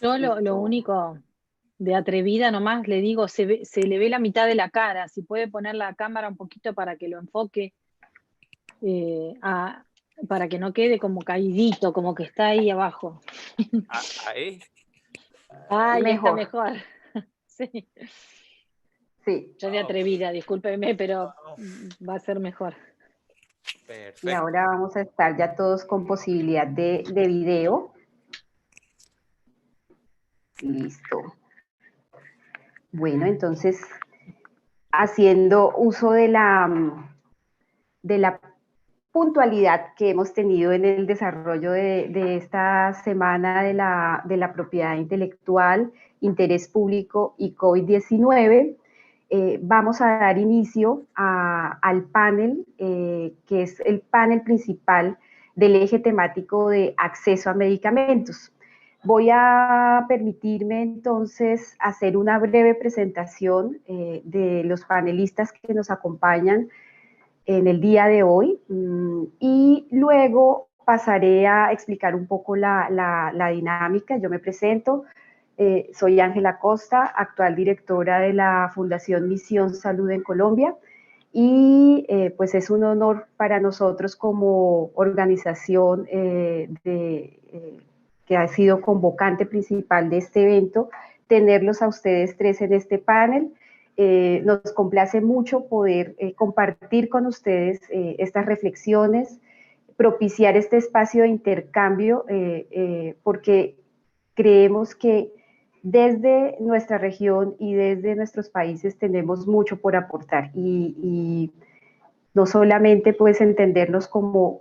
Yo lo Listo. único de atrevida nomás le digo, se le ve la mitad de la cara, si puede poner la cámara un poquito para que lo enfoque, eh, a- para que no quede como caidito, como que está ahí abajo. Ahí, Ay, está Mejor, mejor. Sí, sí. yo de atrevida, discúlpeme, pero va a ser mejor. Perfecto. Y ahora vamos a estar ya todos con posibilidad de video. Listo. Bueno, entonces, haciendo uso de la puntualidad que hemos tenido en el desarrollo de esta semana de la propiedad intelectual, interés público y COVID-19, vamos a dar inicio al panel, que es el panel principal del eje temático de acceso a medicamentos. Voy a permitirme entonces hacer una breve presentación de los panelistas que nos acompañan en el día de hoy y luego pasaré a explicar un poco la dinámica. Yo me presento, soy Ángela Costa, actual directora de la Fundación Misión Salud en Colombia y pues es un honor para nosotros como organización que ha sido convocante principal de este evento, tenerlos a ustedes tres en este panel. Nos complace mucho poder compartir con ustedes estas reflexiones, propiciar este espacio de intercambio, porque creemos que desde nuestra región y desde nuestros países tenemos mucho por aportar y no solamente pues entendernos como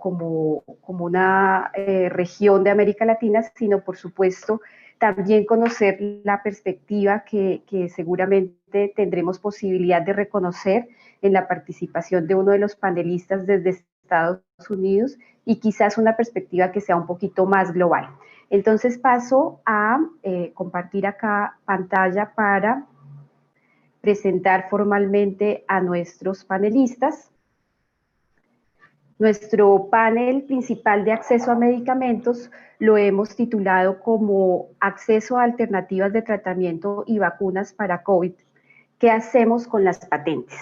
una región de América Latina, sino por supuesto también conocer la perspectiva que seguramente tendremos posibilidad de reconocer en la participación de uno de los panelistas desde Estados Unidos y quizás una perspectiva que sea un poquito más global. Entonces paso a compartir acá pantalla para presentar formalmente a nuestros panelistas. Nuestro panel principal de acceso a medicamentos lo hemos titulado como Acceso a alternativas de tratamiento y vacunas para COVID. ¿Qué hacemos con las patentes?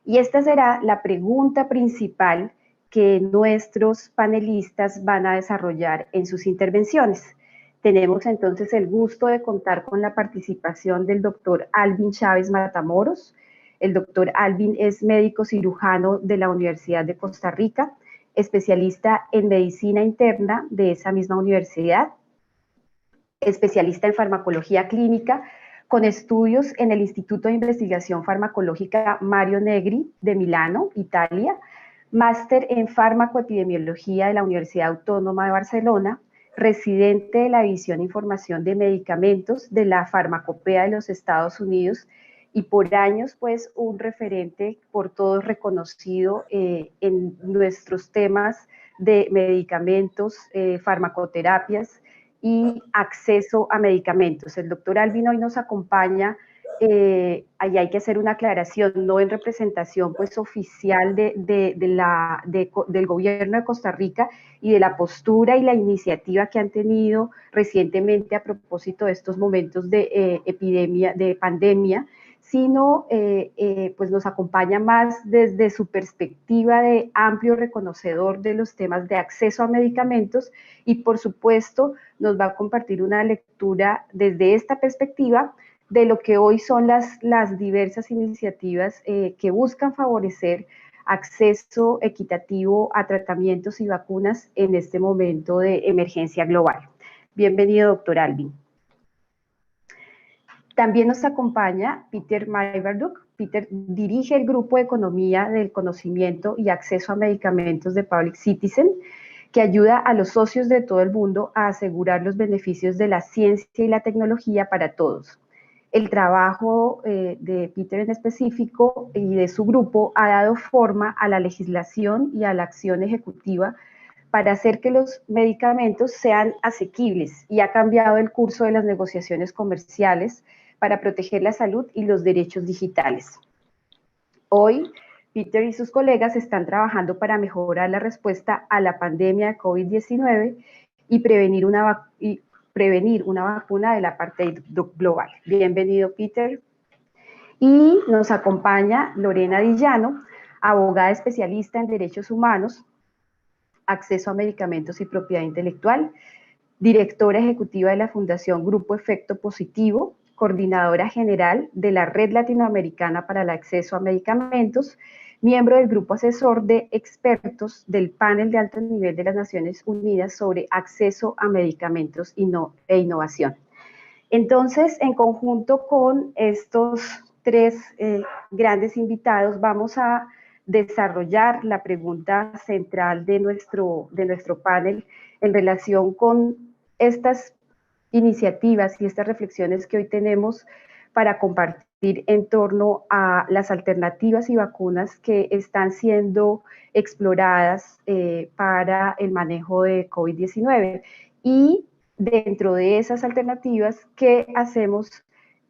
Y esta será la pregunta principal que nuestros panelistas van a desarrollar en sus intervenciones. Tenemos entonces el gusto de contar con la participación del doctor Alvin Chávez Matamoros. El doctor Alvin es médico cirujano de la Universidad de Costa Rica, especialista en medicina interna de esa misma universidad, especialista en farmacología clínica, con estudios en el Instituto de Investigación Farmacológica Mario Negri de Milano, Italia, máster en farmacoepidemiología de la Universidad Autónoma de Barcelona, residente de la División de Información de Medicamentos de la Farmacopea de los Estados Unidos y por años pues un referente por todos reconocido en nuestros temas de medicamentos, farmacoterapias y acceso a medicamentos. El doctor Alvin hoy nos acompaña, ahí hay que hacer una aclaración, no en representación pues oficial del gobierno de Costa Rica y de la postura y la iniciativa que han tenido recientemente a propósito de estos momentos de epidemia, de pandemia, sino pues nos acompaña más desde su perspectiva de amplio reconocedor de los temas de acceso a medicamentos y por supuesto nos va a compartir una lectura desde esta perspectiva de lo que hoy son las diversas iniciativas que buscan favorecer acceso equitativo a tratamientos y vacunas en este momento de emergencia global. Bienvenido, doctor Alvin. También nos acompaña Peter Maivarduk. Peter dirige el Grupo de Economía del Conocimiento y Acceso a Medicamentos de Public Citizen, que ayuda a los socios de todo el mundo a asegurar los beneficios de la ciencia y la tecnología para todos. El trabajo de Peter en específico y de su grupo ha dado forma a la legislación y a la acción ejecutiva para hacer que los medicamentos sean asequibles y ha cambiado el curso de las negociaciones comerciales para proteger la salud y los derechos digitales. Hoy, Peter y sus colegas están trabajando para mejorar la respuesta a la pandemia de COVID-19 y prevenir una vacuna del apartheid global. Bienvenido, Peter. Y nos acompaña Lorena Dillano, abogada especialista en derechos humanos, acceso a medicamentos y propiedad intelectual, directora ejecutiva de la Fundación Grupo Efecto Positivo, coordinadora general de la Red Latinoamericana para el Acceso a Medicamentos, miembro del grupo asesor de expertos del panel de alto nivel de las Naciones Unidas sobre acceso a medicamentos e innovación. Entonces, en conjunto con estos tres grandes invitados, vamos a desarrollar la pregunta central de nuestro panel en relación con estas iniciativas y estas reflexiones que hoy tenemos para compartir en torno a las alternativas y vacunas que están siendo exploradas para el manejo de COVID-19. Y dentro de esas alternativas, ¿qué hacemos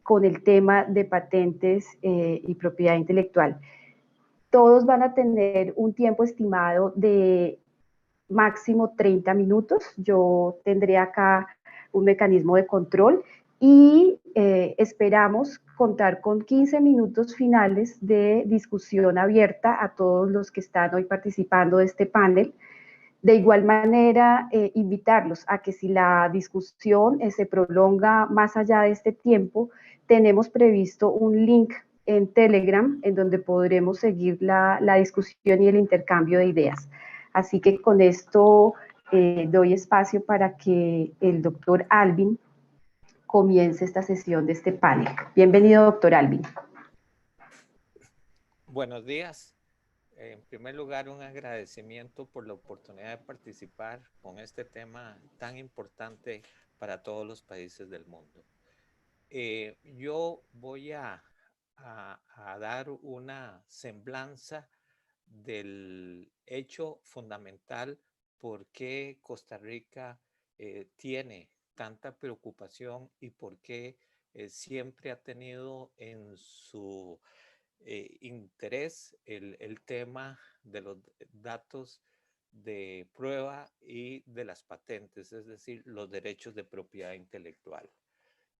con el tema de patentes y propiedad intelectual? Todos van a tener un tiempo estimado de máximo 30 minutos. Yo tendré acá un mecanismo de control y esperamos contar con 15 minutos finales de discusión abierta a todos los que están hoy participando de este panel. De igual manera, invitarlos a que si la discusión se prolonga más allá de este tiempo, tenemos previsto un link en Telegram en donde podremos seguir la discusión y el intercambio de ideas. Así que con esto doy espacio para que el doctor Alvin comience esta sesión de este panel. Bienvenido, doctor Alvin. Buenos días. En primer lugar, un agradecimiento por la oportunidad de participar con este tema tan importante para todos los países del mundo. Yo voy a dar una semblanza del hecho fundamental por qué Costa Rica tiene tanta preocupación y por qué siempre ha tenido en su interés el tema de los datos de prueba y de las patentes, es decir, los derechos de propiedad intelectual.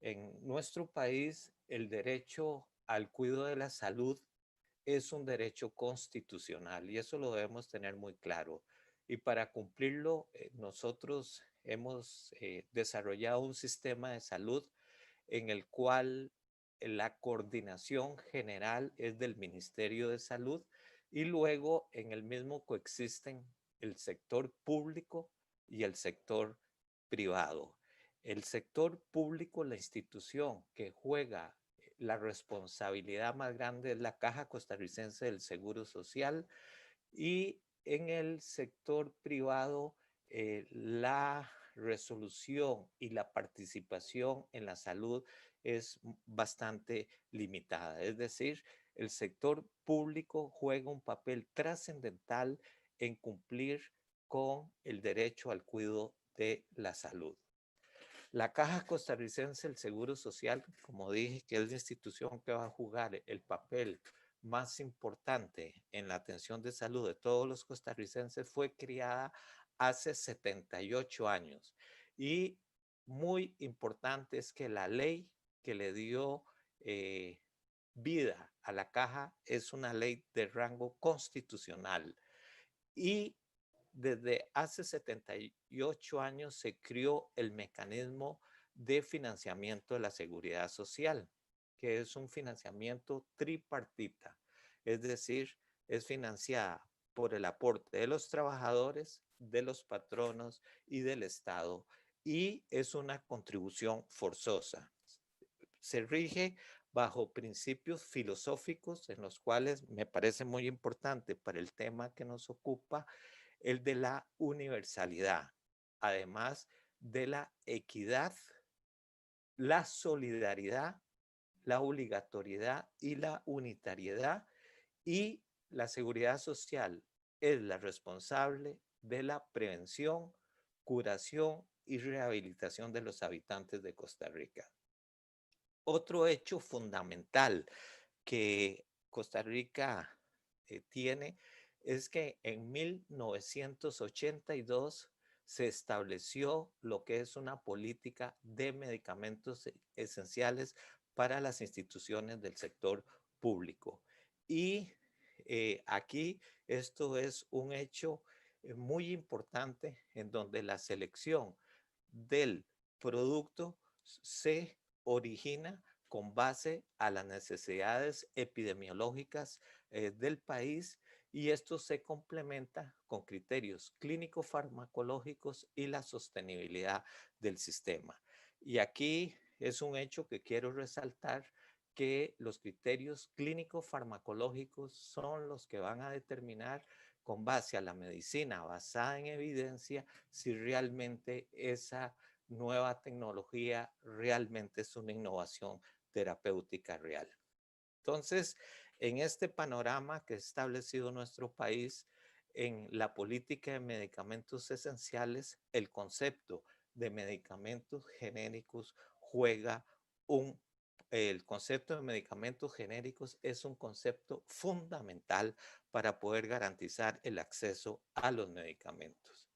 En nuestro país, el derecho al cuidado de la salud es un derecho constitucional y eso lo debemos tener muy claro. Y para cumplirlo, nosotros hemos desarrollado un sistema de salud en el cual la coordinación general es del Ministerio de Salud y luego en el mismo coexisten el sector público y el sector privado. El sector público, la institución que juega la responsabilidad más grande es la Caja Costarricense del Seguro Social y en el sector privado la resolución y la participación en la salud es bastante limitada. Es decir, el sector público juega un papel trascendental en cumplir con el derecho al cuidado de la salud. La Caja Costarricense del Seguro Social, como dije, que es la institución que va a jugar el papel más importante en la atención de salud de todos los costarricenses, fue creada hace 78 años. Y muy importante es que la ley que le dio vida a la Caja es una ley de rango constitucional. Y desde hace 78 años se creó el mecanismo de financiamiento de la seguridad social, que es un financiamiento tripartita, es decir, es financiada por el aporte de los trabajadores, de los patronos y del Estado, y es una contribución forzosa. Se rige bajo principios filosóficos en los cuales me parece muy importante para el tema que nos ocupa el de la universalidad, además de la equidad, la solidaridad, la obligatoriedad y la unitariedad, y la seguridad social es la responsable de la prevención, curación y rehabilitación de los habitantes de Costa Rica. Otro hecho fundamental que Costa Rica tiene es que en 1982 se estableció lo que es una política de medicamentos esenciales para las instituciones del sector público. Y aquí esto es un hecho muy importante en donde la selección del producto se origina con base a las necesidades epidemiológicas del país, y esto se complementa con criterios clínico-farmacológicos y la sostenibilidad del sistema. Y aquí es un hecho que quiero resaltar, que los criterios clínico-farmacológicos son los que van a determinar, con base a la medicina basada en evidencia, si realmente esa nueva tecnología realmente es una innovación terapéutica real. Entonces, en este panorama que ha establecido nuestro país en la política de medicamentos esenciales, el concepto de medicamentos genéricos juega un el concepto de medicamentos genéricos es un concepto fundamental para poder garantizar el acceso a los medicamentos.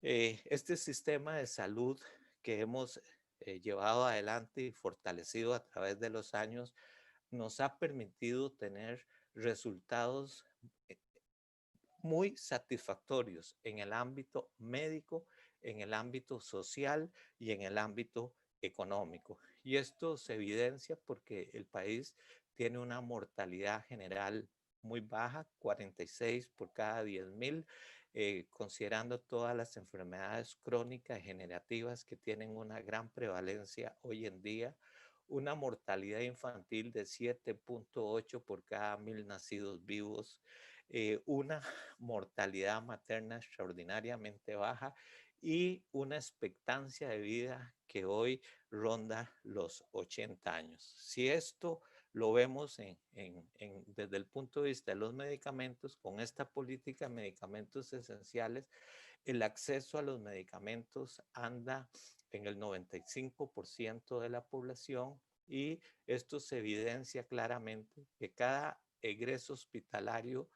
Este sistema de salud que hemos llevado adelante y fortalecido a través de los años nos ha permitido tener resultados muy satisfactorios en el ámbito médico, en el ámbito social y en el ámbito económico. Y esto se evidencia porque el país tiene una mortalidad general muy baja, 46 por cada 10.000, considerando todas las enfermedades crónicas degenerativas que tienen una gran prevalencia hoy en día, una mortalidad infantil de 7.8 por cada 1.000 nacidos vivos, una mortalidad materna extraordinariamente baja y una expectancia de vida que hoy ronda los 80 años. Si esto lo vemos desde el punto de vista de los medicamentos, con esta política de medicamentos esenciales, el acceso a los medicamentos anda en el 95% de la población, y esto se evidencia claramente que cada egreso hospitalario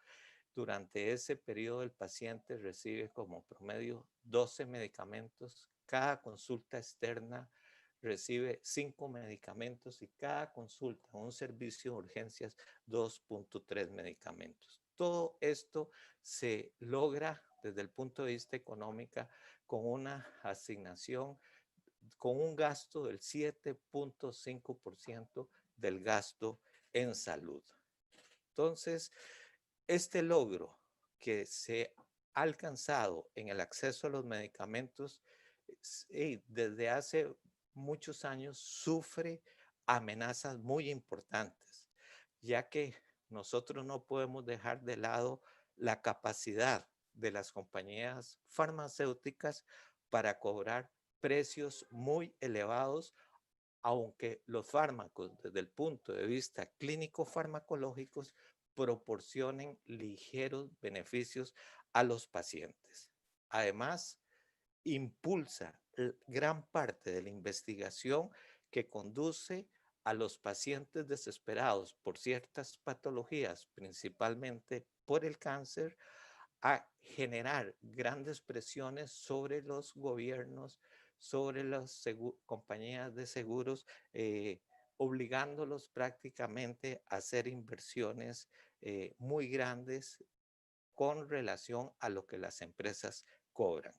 durante ese periodo el paciente recibe como promedio 12 medicamentos, cada consulta externa recibe 5 medicamentos y cada consulta en un servicio de urgencias 2.3 medicamentos. Todo esto se logra desde el punto de vista económico con una asignación, con un gasto del 7.5% del gasto en salud. Entonces, este logro que se ha alcanzado en el acceso a los medicamentos desde hace muchos años sufre amenazas muy importantes, ya que nosotros no podemos dejar de lado la capacidad de las compañías farmacéuticas para cobrar precios muy elevados, aunque los fármacos desde el punto de vista clínico farmacológicos proporcionen ligeros beneficios a los pacientes. Además, impulsa gran parte de la investigación que conduce a los pacientes desesperados por ciertas patologías, principalmente por el cáncer, a generar grandes presiones sobre los gobiernos, sobre las compañías de seguros, obligándolos prácticamente a hacer inversiones muy grandes con relación a lo que las empresas cobran.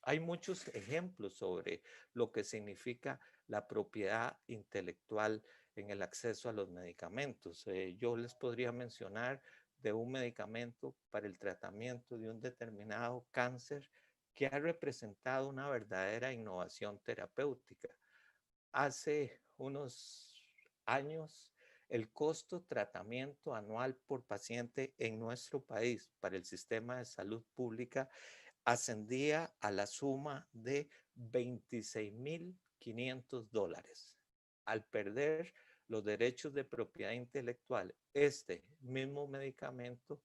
Hay muchos ejemplos sobre lo que significa la propiedad intelectual en el acceso a los medicamentos. Yo les podría mencionar de un medicamento para el tratamiento de un determinado cáncer que ha representado una verdadera innovación terapéutica. Hace unos años, el costo tratamiento anual por paciente en nuestro país para el sistema de salud pública ascendía a la suma de $26.500. Al perder los derechos de propiedad intelectual, este mismo medicamento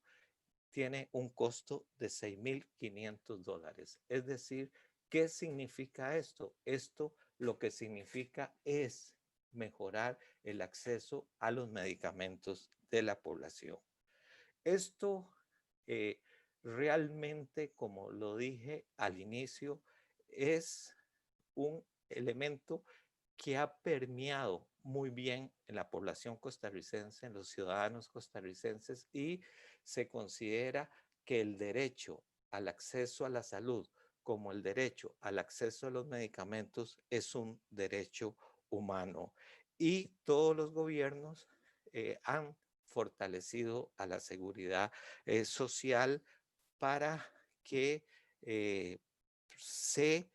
tiene un costo de $6.500. Es decir, ¿qué significa esto? Esto lo que significa es mejorar el acceso a los medicamentos de la población. Esto realmente, como lo dije al inicio, es un elemento que ha permeado muy bien en la población costarricense, en los ciudadanos costarricenses, y se considera que el derecho al acceso a la salud, como el derecho al acceso a los medicamentos, es un derecho humano. Y todos los gobiernos han fortalecido a la seguridad social para que se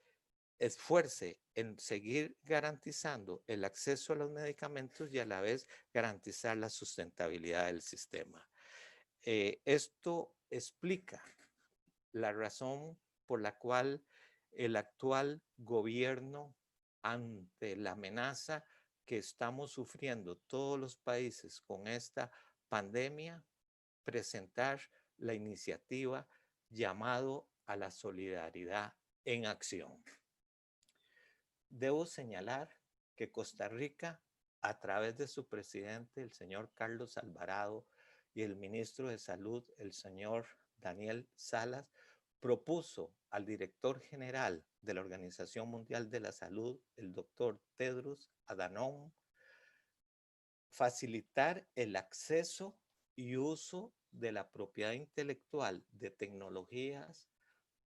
esfuerce en seguir garantizando el acceso a los medicamentos y a la vez garantizar la sustentabilidad del sistema. Esto explica la razón por la cual el actual gobierno, ante la amenaza que estamos sufriendo todos los países con esta pandemia, presentar la iniciativa llamado a la solidaridad en acción. Debo señalar que Costa Rica, a través de su presidente, el señor Carlos Alvarado, y el ministro de Salud, el señor Daniel Salas, propuso al director general de la Organización Mundial de la Salud, el doctor Tedros Adhanom, facilitar el acceso y uso de la propiedad intelectual de tecnologías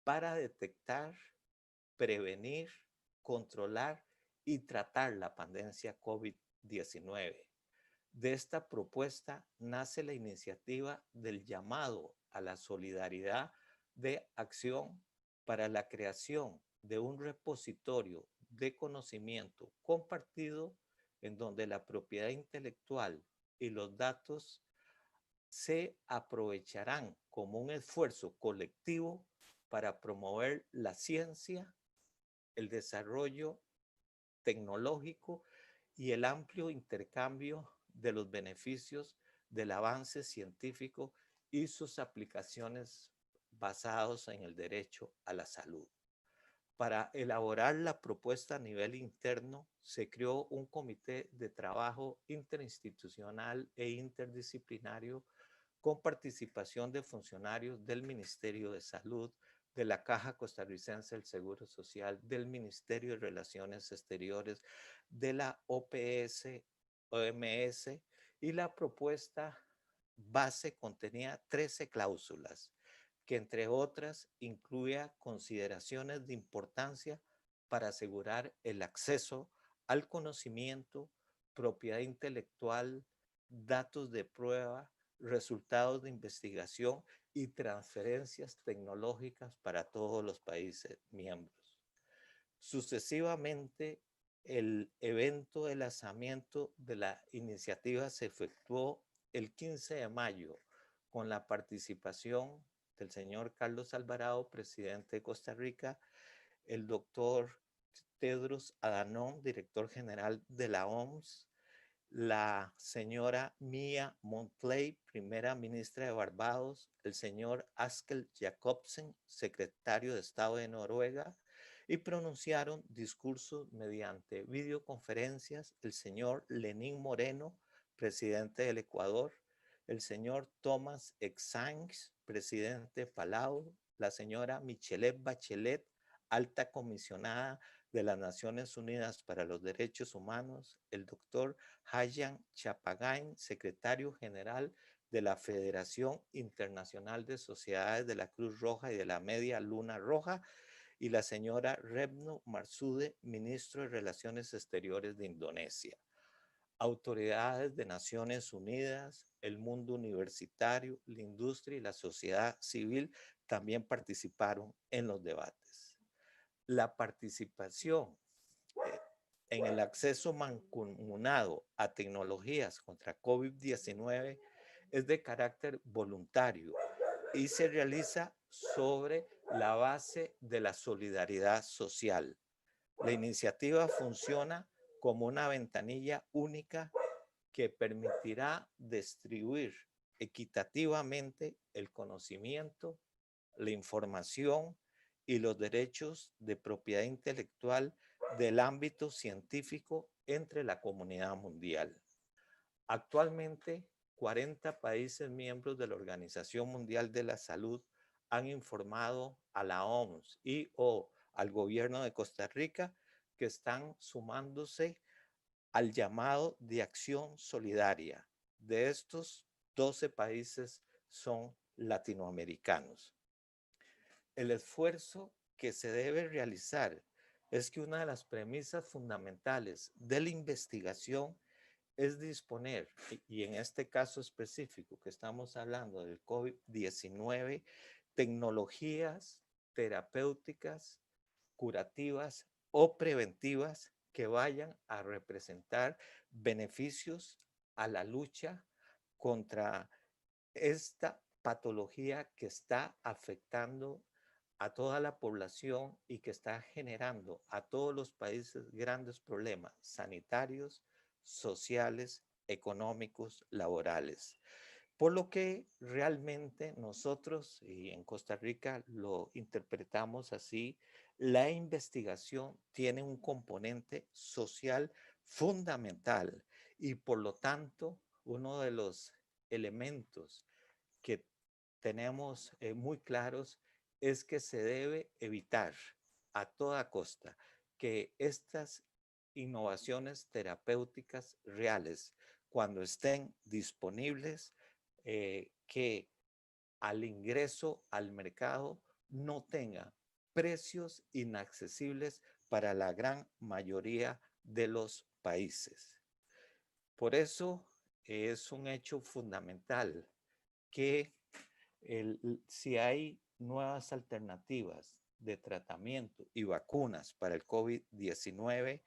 para detectar, prevenir, controlar y tratar la pandemia COVID-19. De esta propuesta nace la iniciativa del llamado a la solidaridad de acción para la creación de un repositorio de conocimiento compartido en donde la propiedad intelectual y los datos se aprovecharán como un esfuerzo colectivo para promover la ciencia, el desarrollo tecnológico y el amplio intercambio de los beneficios del avance científico y sus aplicaciones basados en el derecho a la salud. Para elaborar la propuesta a nivel interno, se creó un comité de trabajo interinstitucional e interdisciplinario con participación de funcionarios del Ministerio de Salud, de la Caja Costarricense del Seguro Social, del Ministerio de Relaciones Exteriores, de la OPS, OMS, y la propuesta base contenía 13 cláusulas, que entre otras incluía consideraciones de importancia para asegurar el acceso al conocimiento, propiedad intelectual, datos de prueba, resultados de investigación y transferencias tecnológicas para todos los países miembros. Sucesivamente, el evento de lanzamiento de la iniciativa se efectuó el 15 de mayo con la participación del señor Carlos Alvarado, presidente de Costa Rica, el doctor Tedros Adhanom, director general de la OMS, la señora Mia Mottley, primera ministra de Barbados, el señor Askild Jacobsen, secretario de Estado de Noruega, y pronunciaron discursos mediante videoconferencias el señor Lenín Moreno, presidente del Ecuador, el señor Thomas Exangue, presidente de Palau, la señora Michelle Bachelet, alta comisionada de las Naciones Unidas para los Derechos Humanos, el doctor Hayan Chapagain, secretario general de la Federación Internacional de Sociedades de la Cruz Roja y de la Media Luna Roja, y la señora Retno Marsudi, ministro de Relaciones Exteriores de Indonesia. Autoridades de Naciones Unidas, el mundo universitario, la industria y la sociedad civil también participaron en los debates. La participación en el acceso mancomunado a tecnologías contra COVID-19 es de carácter voluntario y se realiza sobre la base de la solidaridad social. La iniciativa funciona como una ventanilla única que permitirá distribuir equitativamente el conocimiento, la información y los derechos de propiedad intelectual del ámbito científico entre la comunidad mundial. Actualmente, 40 países miembros de la Organización Mundial de la Salud han informado a la OMS y o al gobierno de Costa Rica que están sumándose al llamado de acción solidaria. De estos, 12 países son latinoamericanos. El esfuerzo que se debe realizar es que una de las premisas fundamentales de la investigación es disponer, y en este caso específico que estamos hablando del COVID-19, tecnologías terapéuticas, curativas o preventivas que vayan a representar beneficios a la lucha contra esta patología que está afectando a toda la población y que está generando a todos los países grandes problemas sanitarios, sociales, económicos, laborales. Por lo que realmente nosotros, y en Costa Rica lo interpretamos así, la investigación tiene un componente social fundamental y por lo tanto uno de los elementos que tenemos muy claros es que se debe evitar a toda costa que estas innovaciones terapéuticas reales, cuando estén disponibles, que al ingreso al mercado no tenga precios inaccesibles para la gran mayoría de los países. Por eso es un hecho fundamental que si hay nuevas alternativas de tratamiento y vacunas para el COVID-19,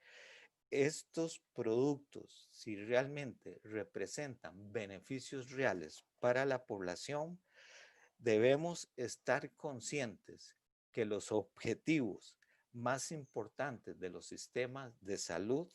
estos productos, si realmente representan beneficios reales para la población, debemos estar conscientes que los objetivos más importantes de los sistemas de salud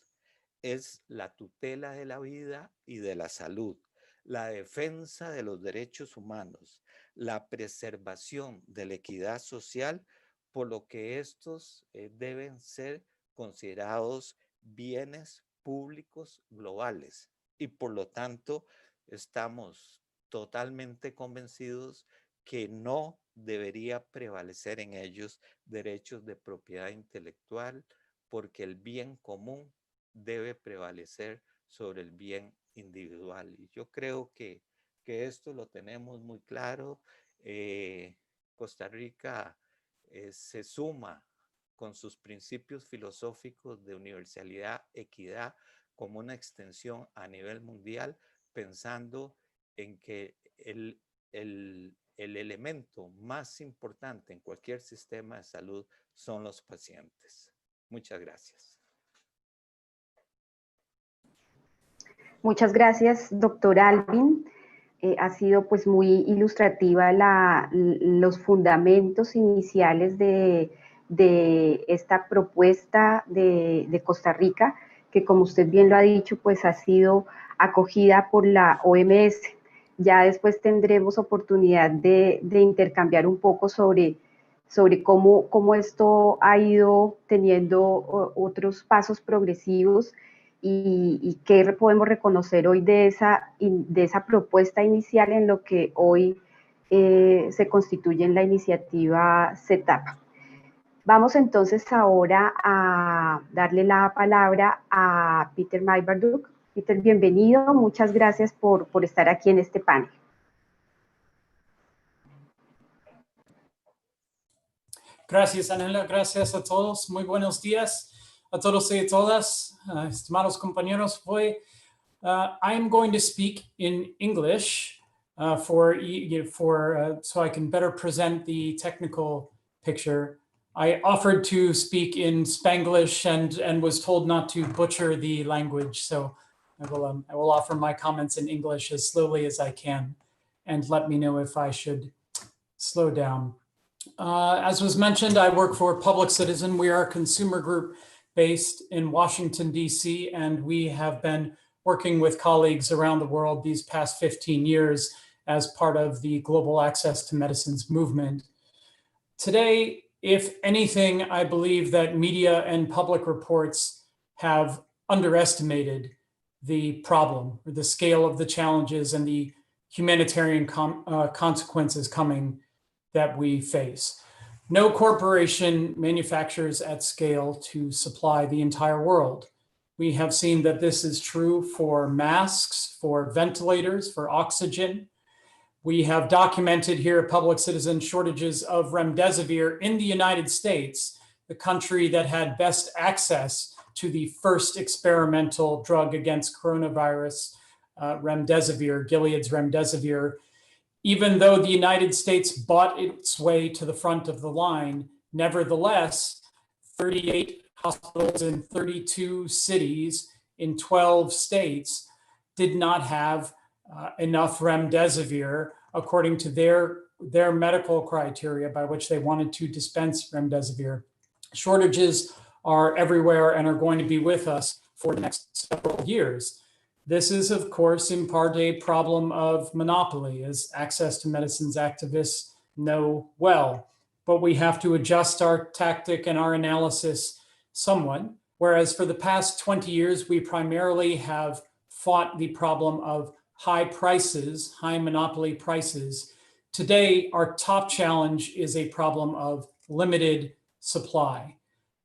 es la tutela de la vida y de la salud, la defensa de los derechos humanos, la preservación de la equidad social, por lo que estos deben ser considerados bienes públicos globales y por lo tanto estamos totalmente convencidos que no debería prevalecer en ellos derechos de propiedad intelectual porque el bien común debe prevalecer sobre el bien individual. Y yo creo que esto lo tenemos muy claro. Costa Rica se suma con sus principios filosóficos de universalidad, equidad, como una extensión a nivel mundial, pensando en que el elemento más importante en cualquier sistema de salud son los pacientes. Muchas gracias. Muchas gracias, doctor Alvin. Ha sido pues muy ilustrativa los fundamentos iniciales de esta propuesta de Costa Rica, que como usted bien lo ha dicho, pues ha sido acogida por la OMS. Ya después tendremos oportunidad de intercambiar un poco sobre cómo esto ha ido teniendo otros pasos progresivos y qué podemos reconocer hoy de esa propuesta inicial en lo que hoy se constituye en la iniciativa CETAP. Vamos entonces ahora a darle la palabra a Peter Meiwerduk. Peter, bienvenido, muchas gracias por estar aquí en este panel. Gracias, Anela, gracias a todos, muy buenos días a todos y a todas, estimados compañeros. I'm going to speak in English so I can better present the technical picture. I offered to speak in Spanglish and was told not to butcher the language, so I will offer my comments in English as slowly as I can, and let me know if I should slow down. As was mentioned, I work for Public Citizen. We are a consumer group based in Washington, D.C., and we have been working with colleagues around the world these past 15 years as part of the Global Access to Medicines movement. Today, if anything, I believe that media and public reports have underestimated the problem, or the scale of the challenges and the humanitarian consequences coming that we face. No corporation manufactures at scale to supply the entire world. We have seen that this is true for masks, for ventilators, for oxygen. We have documented here at Public Citizen shortages of remdesivir in the United States, the country that had best access to the first experimental drug against coronavirus, remdesivir, Gilead's remdesivir. Even though the United States bought its way to the front of the line, nevertheless, 38 hospitals in 32 cities in 12 states did not have enough remdesivir according to their medical criteria by which they wanted to dispense remdesivir. Shortages are everywhere and are going to be with us for the next several years. This is, of course, in part a problem of monopoly, as access to medicines activists know well. But we have to adjust our tactic and our analysis somewhat. Whereas for the past 20 years, we primarily have fought the problem of high prices, high monopoly prices. Today, our top challenge is a problem of limited supply.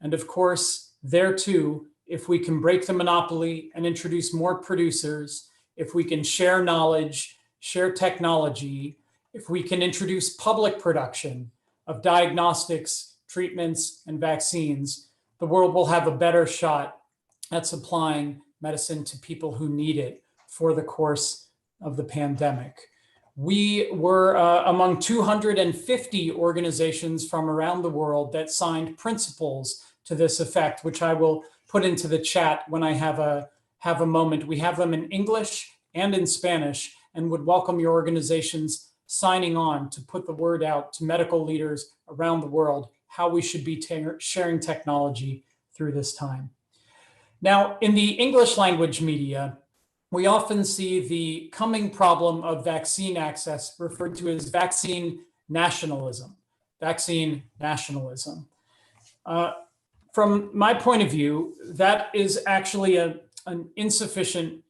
And of course, there too, if we can break the monopoly and introduce more producers, if we can share knowledge, share technology, if we can introduce public production of diagnostics, treatments, and vaccines, the world will have a better shot at supplying medicine to people who need it for the course of the pandemic. We were among 250 organizations from around the world that signed principles to this effect, which I will put into the chat when I have a moment. We have them in English and in Spanish, and would welcome your organizations signing on to put the word out to medical leaders around the world how we should be sharing technology through this time. Now, in the English language media, we often see the coming problem of vaccine access referred to as vaccine nationalism. Vaccine nationalism. From my point of view, that is actually an insufficient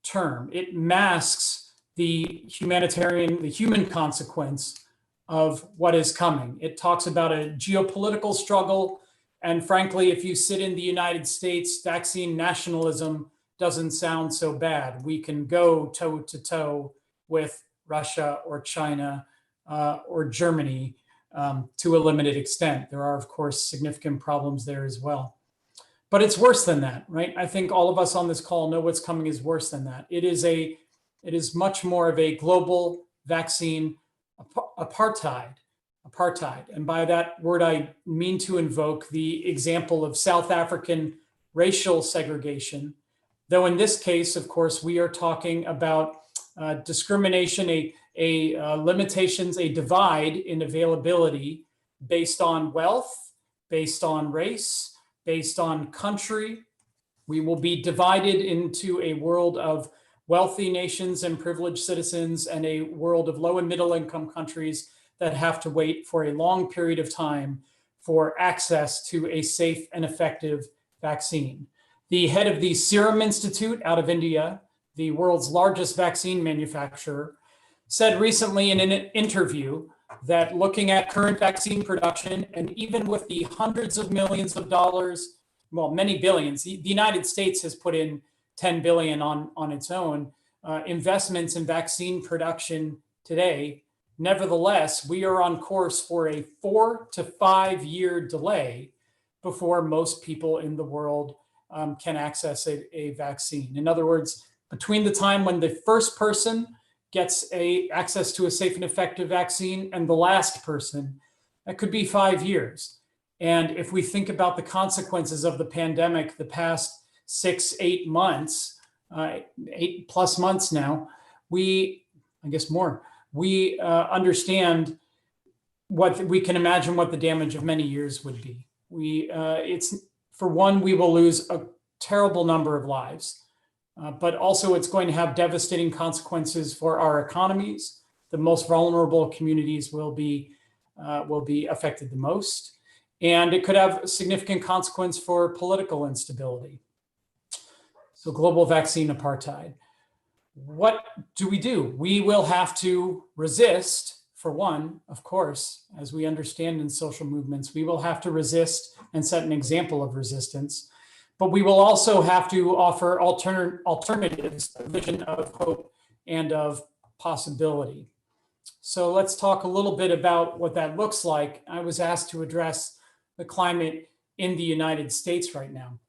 term. It masks the human consequence of what is coming. It talks about a geopolitical struggle. And frankly, if you sit in the United States, vaccine nationalism doesn't sound so bad. We can go toe to toe with Russia or China or Germany to a limited extent. There are, of course, significant problems there as well. But it's worse than that, right? I think all of us on this call know what's coming is worse than that. It is much more of a global vaccine apartheid. And by that word, I mean to invoke the example of South African racial segregation. Though in this case, of course, we are talking about discrimination, limitations, a divide in availability based on wealth, based on race, based on country. We will be divided into a world of wealthy nations and privileged citizens and a world of low and middle income countries that have to wait for a long period of time for access to a safe and effective vaccine. The head of the Serum Institute out of India, the world's largest vaccine manufacturer, said recently in an interview that looking at current vaccine production, and even with the hundreds of millions of dollars, well, many billions, the United States has put in 10 billion on its own investments in vaccine production today. Nevertheless, we are on course for a 4 to 5 year delay before most people in the world can access a vaccine. In other words, between the time when the first person gets access to a safe and effective vaccine and the last person, that could be 5 years. And if we think about the consequences of the pandemic, the past 6-8 months, 8+ months now, I guess more, we understand we can imagine what the damage of many years would be. For one, we will lose a terrible number of lives, but also it's going to have devastating consequences for our economies. The most vulnerable communities will be affected the most, and it could have a significant consequence for political instability. So global vaccine apartheid. What do? We will have to resist for one, of course, as we understand in social movements, we will have to resist and set an example of resistance, but we will also have to offer alternatives, a vision of hope and of possibility. So let's talk a little bit about what that looks like. I was asked to address the climate in the United States right now.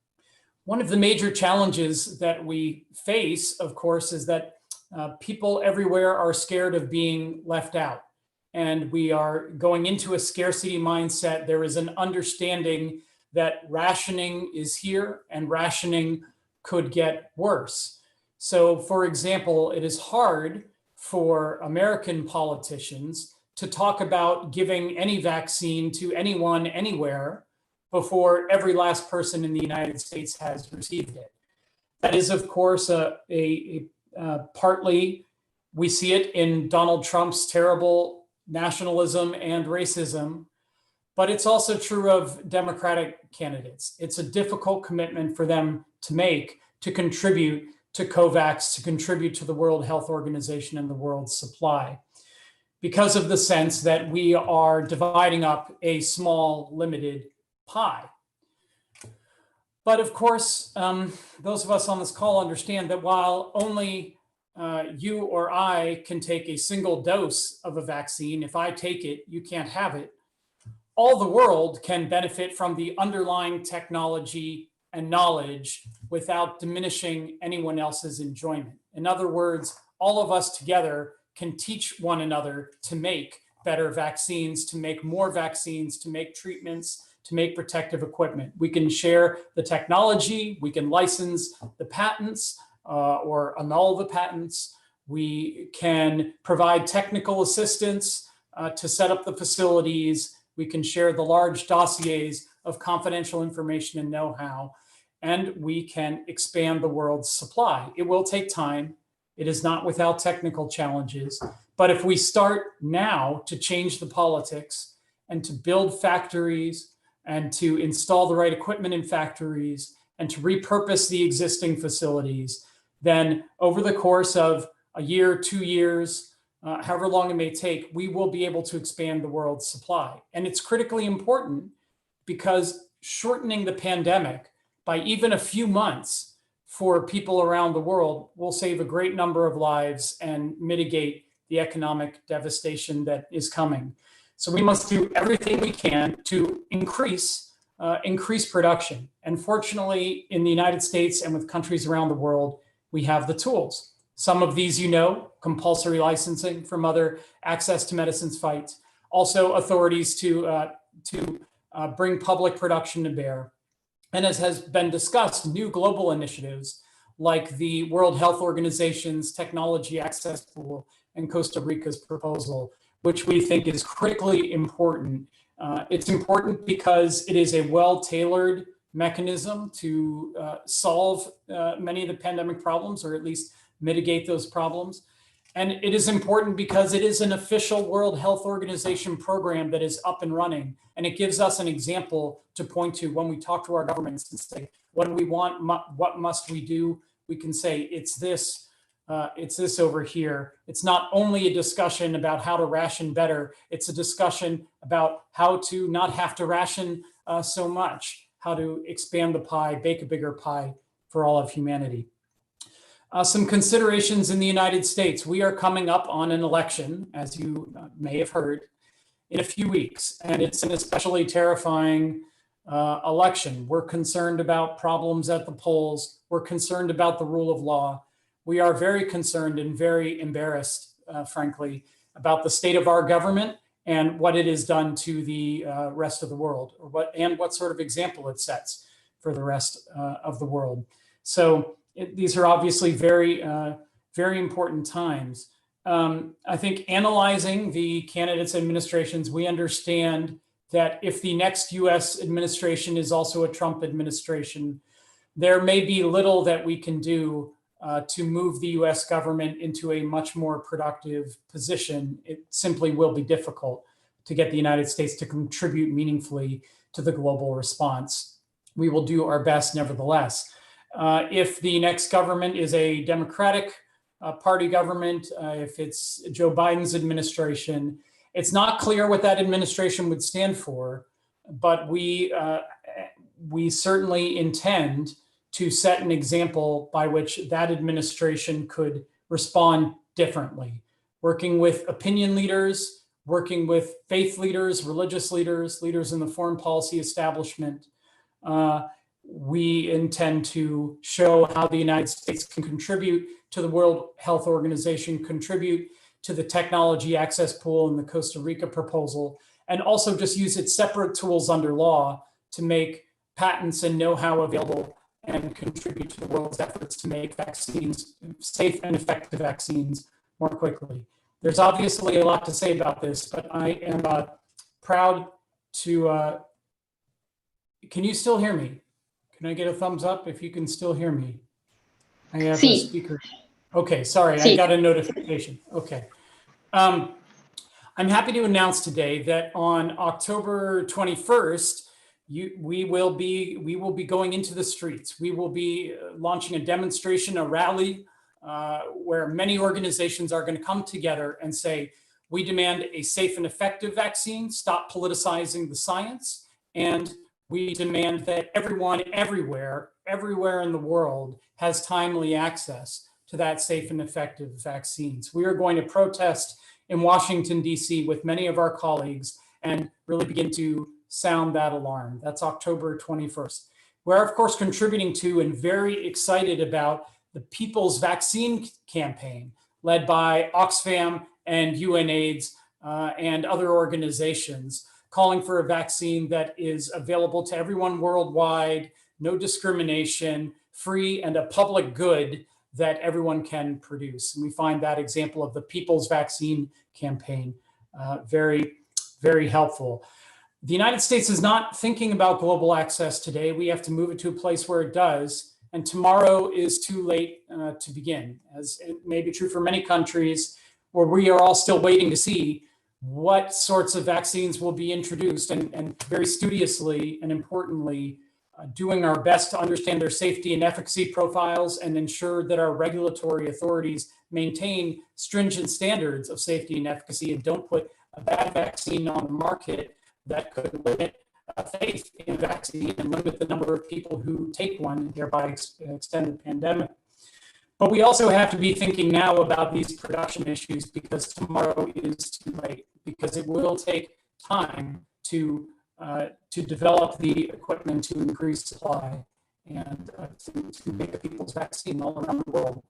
One of the major challenges that we face, of course, is that people everywhere are scared of being left out. And we are going into a scarcity mindset. There is an understanding that rationing is here and rationing could get worse. So, for example, it is hard for American politicians to talk about giving any vaccine to anyone, anywhere, before every last person in the United States has received it. That is, of course, partly we see it in Donald Trump's terrible nationalism and racism, but it's also true of Democratic candidates. It's a difficult commitment for them to make to contribute to COVAX, to contribute to the World Health Organization and the world supply, because of the sense that we are dividing up a small, limited pie. But of course, those of us on this call understand that while only you or I can take a single dose of a vaccine, if I take it, you can't have it, all the world can benefit from the underlying technology and knowledge without diminishing anyone else's enjoyment. In other words, all of us together can teach one another to make better vaccines, to make more vaccines, to make treatments, to make protective equipment. We can share the technology, we can license the patents or annul the patents. We can provide technical assistance to set up the facilities. We can share the large dossiers of confidential information and know-how, and we can expand the world's supply. It will take time. It is not without technical challenges, but if we start now to change the politics and to build factories and to install the right equipment in factories and to repurpose the existing facilities, then over the course of a year, 2 years, however long it may take, we will be able to expand the world's supply. And it's critically important because shortening the pandemic by even a few months for people around the world will save a great number of lives and mitigate the economic devastation that is coming. So we must do everything we can to increase production. And fortunately, in the United States and with countries around the world, we have the tools. Some of these, compulsory licensing from other access to medicines fights, also authorities to bring public production to bear. And as has been discussed, new global initiatives like the World Health Organization's Technology Access Pool and Costa Rica's proposal, which we think is critically important. It's important because it is a well-tailored mechanism to solve many of the pandemic problems, or at least mitigate those problems. And it is important because it is an official World Health Organization program that is up and running. And it gives us an example to point to when we talk to our governments and say, what do we want? What must we do? We can say, it's this over here. It's not only a discussion about how to ration better. It's a discussion about how to not have to ration so much, how to expand the pie, bake a bigger pie for all of humanity. Some considerations in the United States. We are coming up on an election, as you may have heard, in a few weeks, and it's an especially terrifying election. We're concerned about problems at the polls. We're concerned about the rule of law. We are very concerned and very embarrassed, frankly, about the state of our government and what it has done to the rest of the world, or what sort of example it sets for the rest of the world. So these are obviously very, very important times. I think analyzing the candidates' administrations, we understand that if the next US administration is also a Trump administration, there may be little that we can do to move the US government into a much more productive position. It simply will be difficult to get the United States to contribute meaningfully to the global response. We will do our best nevertheless. If the next government is a Democratic Party government, if it's Joe Biden's administration, It's not clear what that administration would stand for, but we certainly intend to set an example by which that administration could respond differently, working with opinion leaders, working with faith leaders, religious leaders, leaders in the foreign policy establishment. We intend to show how the United States can contribute to the World Health Organization, contribute to the technology access pool in the Costa Rica proposal, and also just use its separate tools under law to make patents and know-how available and contribute to the world's efforts to make vaccines, safe and effective vaccines, more quickly. There's obviously a lot to say about this, but I am proud to, can you still hear me? Can I get a thumbs up if you can still hear me? I have a speaker. Okay, sorry, I got a notification. Okay. I'm happy to announce today that on October 21st, we will be going into the streets. We will be launching a demonstration, a rally, where many organizations are going to come together and say, we demand a safe and effective vaccine, stop politicizing the science, and we demand that everyone everywhere in the world has timely access to that safe and effective vaccines. We are going to protest in Washington, D.C. with many of our colleagues and really begin to sound that alarm. That's October 21st. We're, of course, contributing to and very excited about the People's Vaccine Campaign, led by Oxfam and UNAIDS and other organizations, calling for a vaccine that is available to everyone worldwide, no discrimination, free, and a public good that everyone can produce. And we find that example of the People's Vaccine Campaign very, very helpful. The United States is not thinking about global access today. We have to move it to a place where it does. And tomorrow is too late to begin, as it may be true for many countries where we are all still waiting to see what sorts of vaccines will be introduced, and very studiously and importantly, doing our best to understand their safety and efficacy profiles and ensure that our regulatory authorities maintain stringent standards of safety and efficacy and don't put a bad vaccine on the market that could limit faith in vaccine and limit the number of people who take one, thereby extend the pandemic. But we also have to be thinking now about these production issues, because tomorrow is too late, because it will take time to develop the equipment to increase supply and to make a people's vaccine all around the world.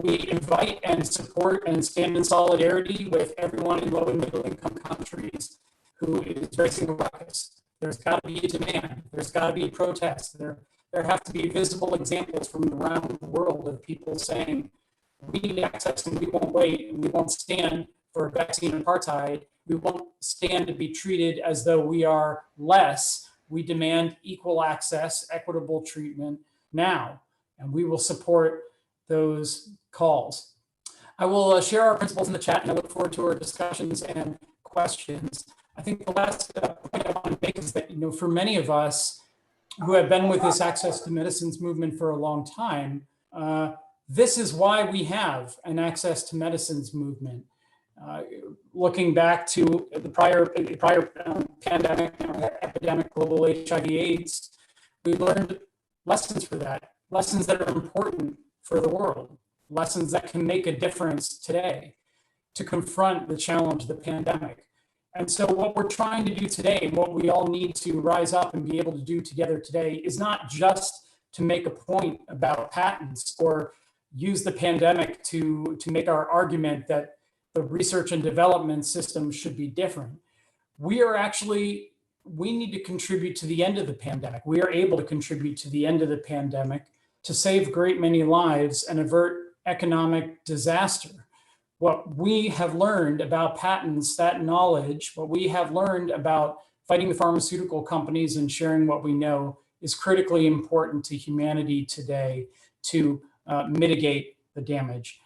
We invite and support and stand in solidarity with everyone in low and middle income countries who is raising a ruckus. There's got to be a demand. There's got to be a protest. There have to be visible examples from around the world of people saying, we need access and we won't wait, and we won't stand for vaccine apartheid. We won't stand to be treated as though we are less. We demand equal access, equitable treatment now, and we will support those calls. I will share our principles in the chat, and I look forward to our discussions and questions. I think the last point I want to make is that, for many of us who have been with this Access to Medicines movement for a long time, this is why we have an Access to Medicines movement. Looking back to the prior pandemic, epidemic, global HIV/AIDS, we learned lessons for that, lessons that are important for the world, lessons that can make a difference today to confront the challenge of the pandemic. And so what we're trying to do today, what we all need to rise up and be able to do together today, is not just to make a point about patents or use the pandemic to make our argument that the research and development system should be different. We need to contribute to the end of the pandemic. We are able to contribute to the end of the pandemic to save a great many lives and avert economic disaster. What we have learned about patents, that knowledge, what we have learned about fighting the pharmaceutical companies and sharing what we know, is critically important to humanity today to mitigate the damage.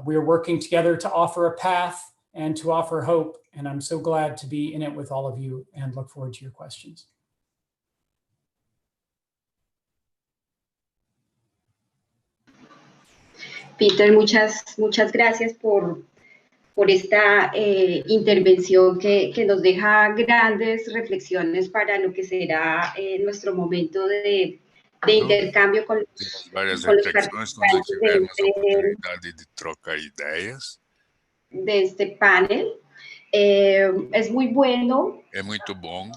We are working together to offer a path and to offer hope, and I'm so glad to be in it with all of you and look forward to your questions. Peter, muchas gracias por por esta intervención que nos deja grandes reflexiones para lo que será nuestro momento de intercambio con Várias los reflexões quando participantes tivemos a oportunidade de trocar ideias. de este panel. Es muy bueno É muito bom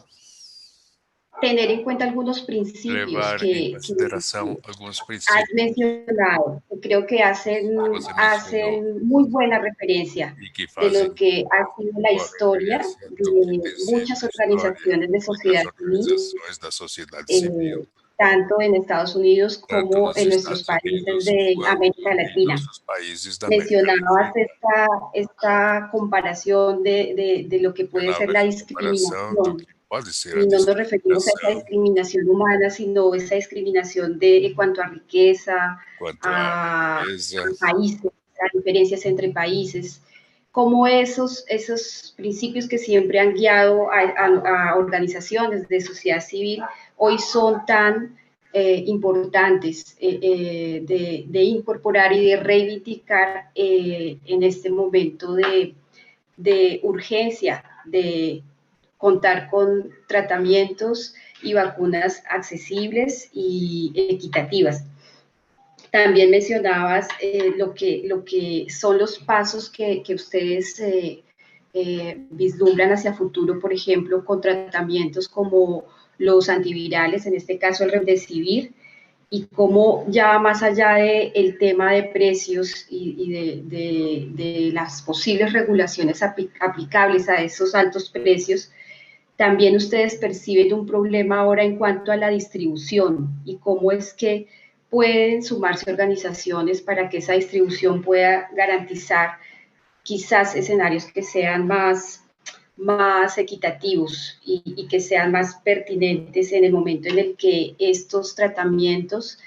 tener en cuenta algunos principios levar em consideração alguns has princípios mencionado, que creo que você mencionou hacen muy buena referencia e que de fazem lo que ha sido la boa historia referência do que de tem sido muchas a história organizaciones de das sociedad civil, organizações da sociedade civil, tanto en Estados Unidos tanto como nos en nuestros Estados países Unidos de quanto América em Latina. nossos países da América Mencionabas Latina. esta comparación de lo que puede ser la Falava essa comparação do discriminación. que pode ser a Y no nos referimos a esa discriminação discriminación humana, sino esa discriminación en cuanto a riqueza, quanto à riqueza, países, a diferencias entre países, como esos principios que siempre han guiado a organizaciones de sociedad civil hoy son tan importantes de incorporar y de reivindicar en este momento de urgencia, de contar con tratamientos y vacunas accesibles y equitativas. También mencionabas lo que son los pasos que ustedes vislumbran hacia futuro, por ejemplo, con tratamientos como los antivirales, en este caso el Remdesivir, y cómo ya más allá del tema de precios y de las posibles regulaciones aplicables a esos altos precios, también ustedes perciben un problema ahora en cuanto a la distribución y cómo es que pueden sumarse organizaciones para que esa distribución pueda garantizar quizás escenarios que sean más equitativos y que sean más pertinentes en el momento en el que estos tratamientos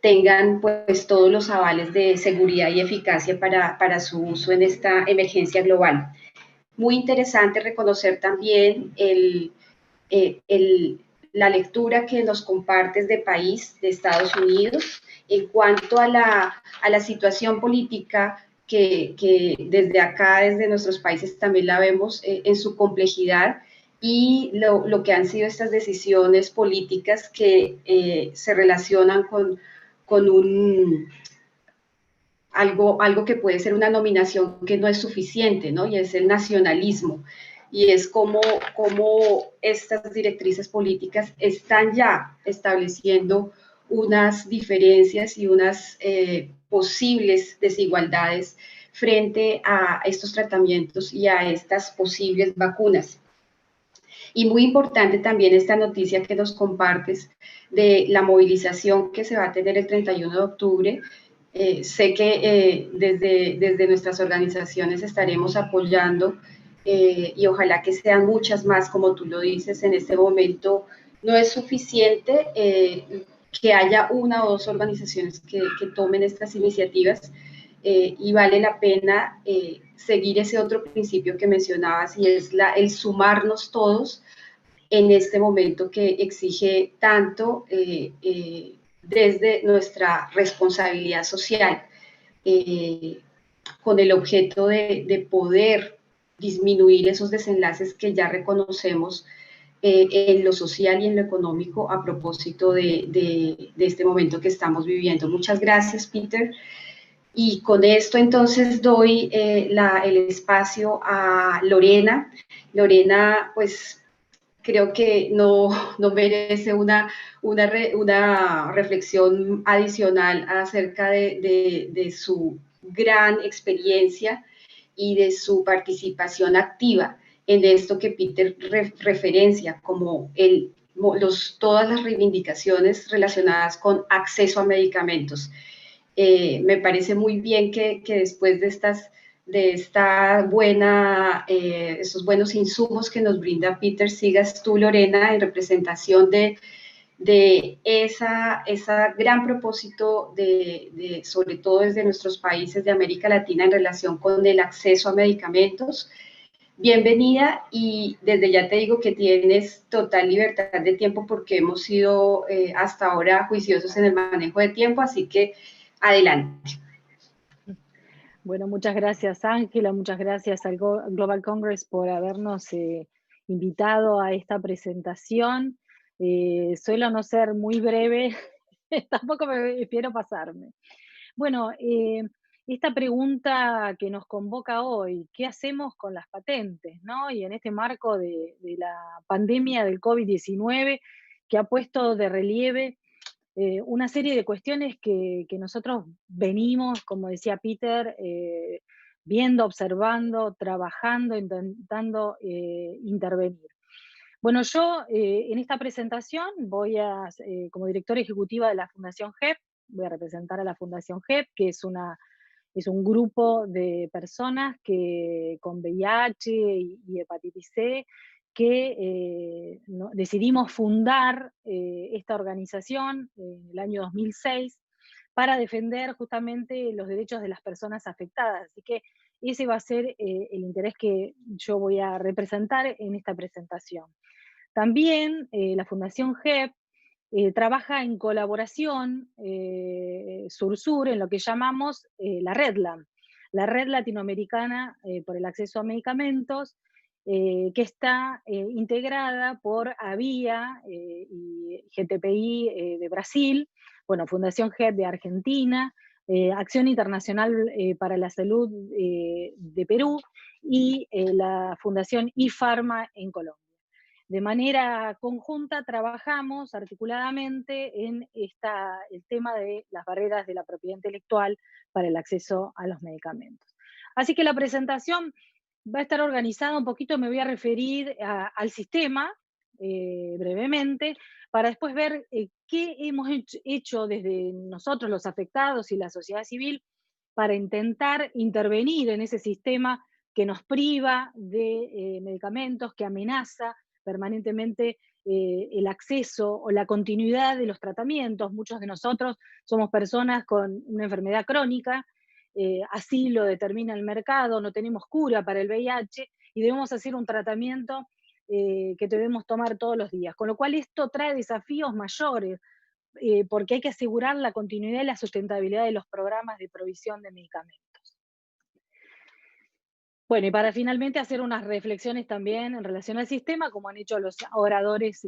tengan pues todos los avales de seguridad y eficacia para su uso en esta emergencia global. Muy interesante reconocer también la lectura que nos compartes de país, de Estados Unidos, en cuanto a la situación política que desde acá, desde nuestros países, también la vemos en su complejidad y lo que han sido estas decisiones políticas que se relacionan con algo que puede ser una nominación que no es suficiente, ¿no? Y es el nacionalismo. Y es como estas directrices políticas están ya estableciendo unas diferencias y unas posibles desigualdades frente a estos tratamientos y a estas posibles vacunas. Y muy importante también esta noticia que nos compartes de la movilización que se va a tener el 31 de octubre. Sé que desde nuestras organizaciones estaremos apoyando y ojalá que sean muchas más, como tú lo dices, en este momento no es suficiente que haya una o dos organizaciones que tomen estas iniciativas y vale la pena seguir ese otro principio que mencionabas y es el sumarnos todos en este momento que exige tanto desde nuestra responsabilidad social, con el objeto de poder disminuir esos desenlaces que ya reconocemos en lo social y en lo económico a propósito de este momento que estamos viviendo. Muchas gracias, Peter. Y con esto entonces doy el espacio a Lorena. Lorena, pues creo que no merece una reflexión adicional acerca de su gran experiencia y de su participación activa en esto que Peter referencia como todas las reivindicaciones relacionadas con acceso a medicamentos. Me parece muy bien que después de esos buenos insumos que nos brinda Peter, sigas tú, Lorena, en representación de esa gran propósito sobre todo desde nuestros países de América Latina en relación con el acceso a medicamentos. Bienvenida y desde ya te digo que tienes total libertad de tiempo porque hemos sido hasta ahora juiciosos en el manejo de tiempo, así que adelante. Bueno, muchas gracias Ángela, muchas gracias al Global Congress por habernos invitado a esta presentación. Suelo no ser muy breve, tampoco me espero pasarme. Bueno, esta pregunta que nos convoca hoy, ¿qué hacemos con las patentes, ¿no? Y en este marco de la pandemia del COVID-19, que ha puesto de relieve una serie de cuestiones que nosotros venimos, como decía Peter, viendo, observando, trabajando, intentando intervenir. Bueno, yo en esta presentación voy como directora ejecutiva de la Fundación GEP, voy a representar a la Fundación GEP, que es un grupo de personas que con VIH y hepatitis C que decidimos fundar esta organización en el año 2006 para defender justamente los derechos de las personas afectadas. Así que ese va a ser el interés que yo voy a representar en esta presentación. También la Fundación GEP trabaja en colaboración sur-sur en lo que llamamos la REDLAM, la Red Latinoamericana por el Acceso a Medicamentos, que está integrada por AVIA y GTPI de Brasil, bueno, Fundación GEP de Argentina, Acción Internacional para la Salud de Perú y la Fundación IFARMA en Colombia. De manera conjunta trabajamos articuladamente en el tema de las barreras de la propiedad intelectual para el acceso a los medicamentos. Así que la presentación va a estar organizada un poquito, me voy a referir al sistema brevemente, para después ver qué hemos hecho desde nosotros los afectados y la sociedad civil para intentar intervenir en ese sistema que nos priva de medicamentos, que amenaza permanentemente el acceso o la continuidad de los tratamientos. Muchos de nosotros somos personas con una enfermedad crónica, así lo determina el mercado, no tenemos cura para el VIH y debemos hacer un tratamiento que debemos tomar todos los días. Con lo cual esto trae desafíos mayores, porque hay que asegurar la continuidad y la sustentabilidad de los programas de provisión de medicamentos. Bueno, y para finalmente hacer unas reflexiones también en relación al sistema, como han hecho los oradores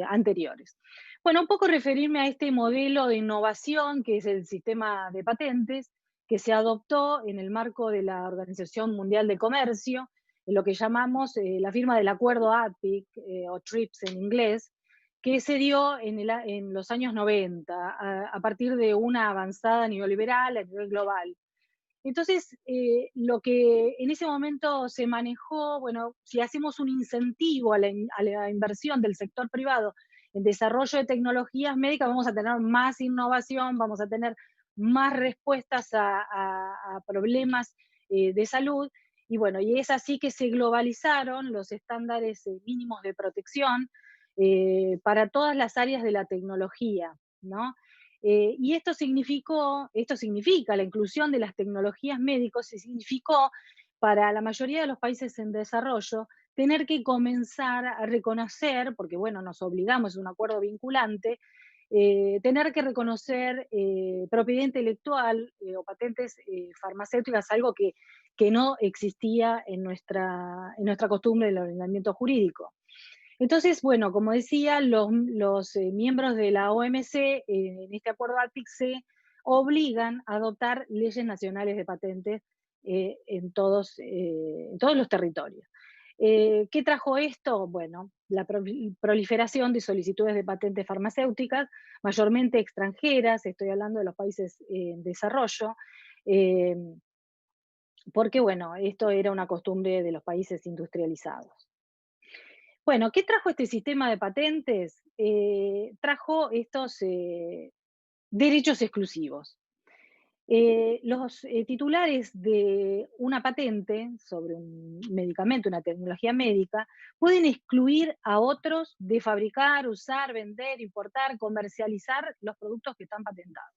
anteriores. Bueno, un poco referirme a este modelo de innovación que es el sistema de patentes, que se adoptó en el marco de la Organización Mundial de Comercio, en lo que llamamos la firma del acuerdo ATIC, o TRIPS en inglés, que se dio en los años 90, a partir de una avanzada neoliberal a nivel global. Entonces, lo que en ese momento se manejó, bueno, si hacemos un incentivo a la inversión del sector privado en desarrollo de tecnologías médicas, vamos a tener más innovación, vamos a tener más respuestas a problemas de salud. Y bueno, y es así que se globalizaron los estándares mínimos de protección para todas las áreas de la tecnología, ¿no? Y esto significa la inclusión de las tecnologías médicas, y significó para la mayoría de los países en desarrollo tener que comenzar a reconocer, porque bueno, nos obligamos, es un acuerdo vinculante, tener que reconocer propiedad intelectual o patentes farmacéuticas, algo que no existía en nuestra costumbre del ordenamiento jurídico. Entonces, bueno, como decía, los miembros de la OMC en este acuerdo ATIC se obligan a adoptar leyes nacionales de patentes en todos los territorios. ¿Qué trajo esto? Bueno, la proliferación de solicitudes de patentes farmacéuticas, mayormente extranjeras, estoy hablando de los países en desarrollo, eh, porque bueno, esto era una costumbre de los países industrializados. Bueno, ¿qué trajo este sistema de patentes? Trajo estos derechos exclusivos. Los titulares de una patente sobre un medicamento, una tecnología médica, pueden excluir a otros de fabricar, usar, vender, importar, comercializar los productos que están patentados.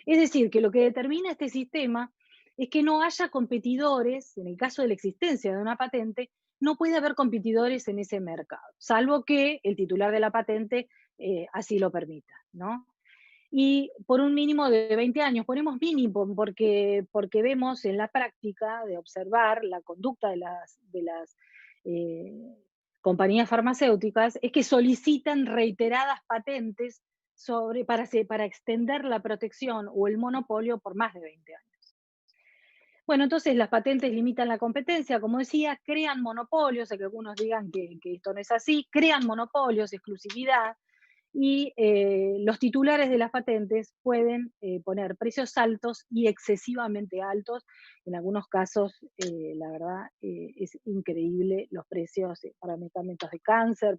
Es decir, que lo que determina este sistema es que no haya competidores, en el caso de la existencia de una patente, no puede haber competidores en ese mercado, salvo que el titular de la patente así lo permita, ¿no? y por un mínimo de 20 años. Ponemos mínimo porque vemos en la práctica de observar la conducta de las eh, compañías farmacéuticas, es que solicitan reiteradas patentes para extender la protección o el monopolio por más de 20 años. Bueno, entonces las patentes limitan la competencia, como decía, crean monopolios, que algunos digan que esto no es así, crean monopolios, exclusividad, y los titulares de las patentes pueden poner precios altos y excesivamente altos. En algunos casos, la verdad, es increíble los precios para medicamentos de cáncer,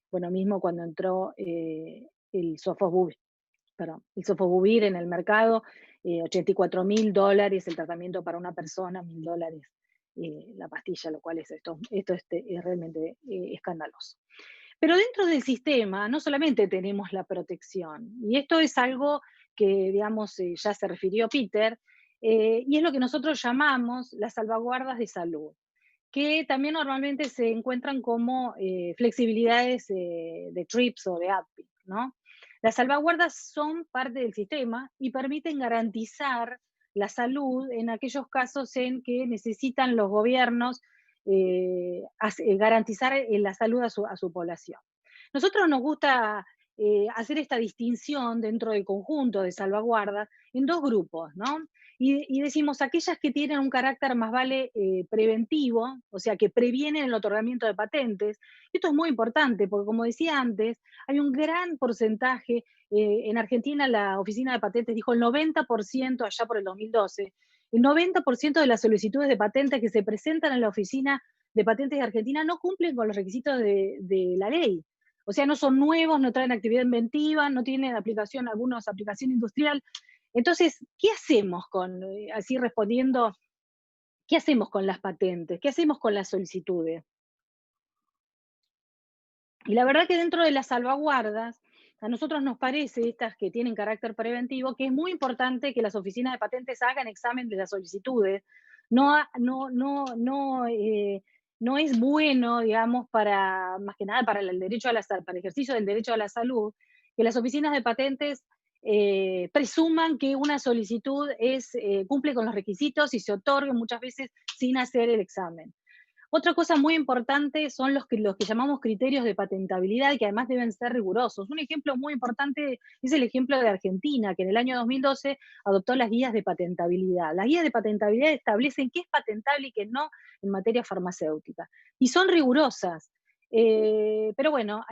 bueno, mismo cuando entró el Sofosbuvir, el Sofosbuvir en el mercado, $84.000 el tratamiento para una persona, $1.000 la pastilla, lo cual es realmente escandaloso. Pero dentro del sistema no solamente tenemos la protección, y esto es algo que, digamos, ya se refirió Peter, y es lo que nosotros llamamos las salvaguardas de salud, que también normalmente se encuentran como flexibilidades de TRIPS o de ADPIC, ¿no? Las salvaguardas son parte del sistema y permiten garantizar la salud en aquellos casos en que necesitan los gobiernos garantizar la salud a su población. Nosotros nos gusta hacer esta distinción dentro del conjunto de salvaguardas en dos grupos, ¿no? Y decimos aquellas que tienen un carácter más vale preventivo, o sea, que previenen el otorgamiento de patentes. Esto es muy importante porque, como decía antes, hay un gran porcentaje, en Argentina la Oficina de Patentes dijo el 90% allá por el 2012, el 90% de las solicitudes de patentes que se presentan en la Oficina de Patentes de Argentina no cumplen con los requisitos de la ley. O sea, no son nuevos, no traen actividad inventiva, no tienen aplicación, algunos aplicación industrial. Entonces, ¿qué hacemos así respondiendo, qué hacemos con las patentes? ¿Qué hacemos con las solicitudes? Y la verdad que dentro de las salvaguardas, a nosotros nos parece, estas que tienen carácter preventivo, que es muy importante que las oficinas de patentes hagan examen de las solicitudes. No, no es bueno, digamos, más que nada para el derecho para el ejercicio del derecho a la salud, que las oficinas de patentes presuman que una solicitud cumple con los requisitos y se otorgue muchas veces sin hacer el examen. Otra cosa muy importante son los que llamamos criterios de patentabilidad, que además deben ser rigurosos. Un ejemplo muy importante es el ejemplo de Argentina, que en el año 2012 adoptó las guías de patentabilidad. Las guías de patentabilidad establecen qué es patentable y qué no en materia farmacéutica. Y son rigurosas. Pero bueno,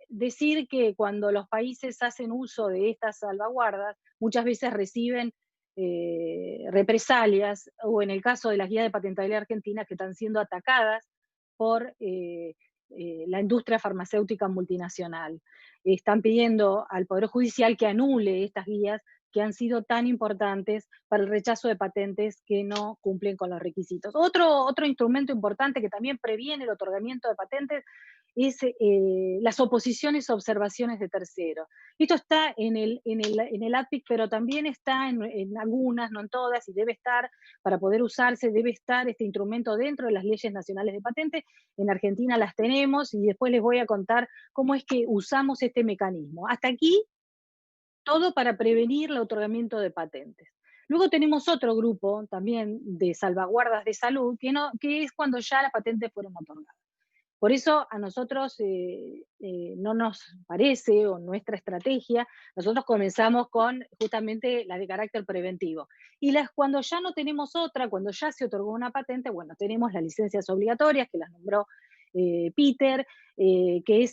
decir que cuando los países hacen uso de estas salvaguardas, muchas veces reciben represalias, o en el caso de las guías de patentabilidad argentinas que están siendo atacadas por la industria farmacéutica multinacional. Están pidiendo al Poder Judicial que anule estas guías que han sido tan importantes para el rechazo de patentes que no cumplen con los requisitos. Otro instrumento importante que también previene el otorgamiento de patentes es las oposiciones o observaciones de terceros. Esto está en el ADPIC, pero también está en algunas, no en todas, y debe estar, para poder usarse, debe estar este instrumento dentro de las leyes nacionales de patentes. En Argentina las tenemos y después les voy a contar cómo es que usamos este mecanismo. Hasta aquí, todo para prevenir el otorgamiento de patentes. Luego tenemos otro grupo también de salvaguardas de salud, que es cuando ya las patentes fueron otorgadas. Por eso a nosotros no nos parece, o nuestra estrategia, nosotros comenzamos con justamente las de carácter preventivo. Y cuando ya no tenemos otra, cuando ya se otorgó una patente, bueno, tenemos las licencias obligatorias, que las nombró Peter, que es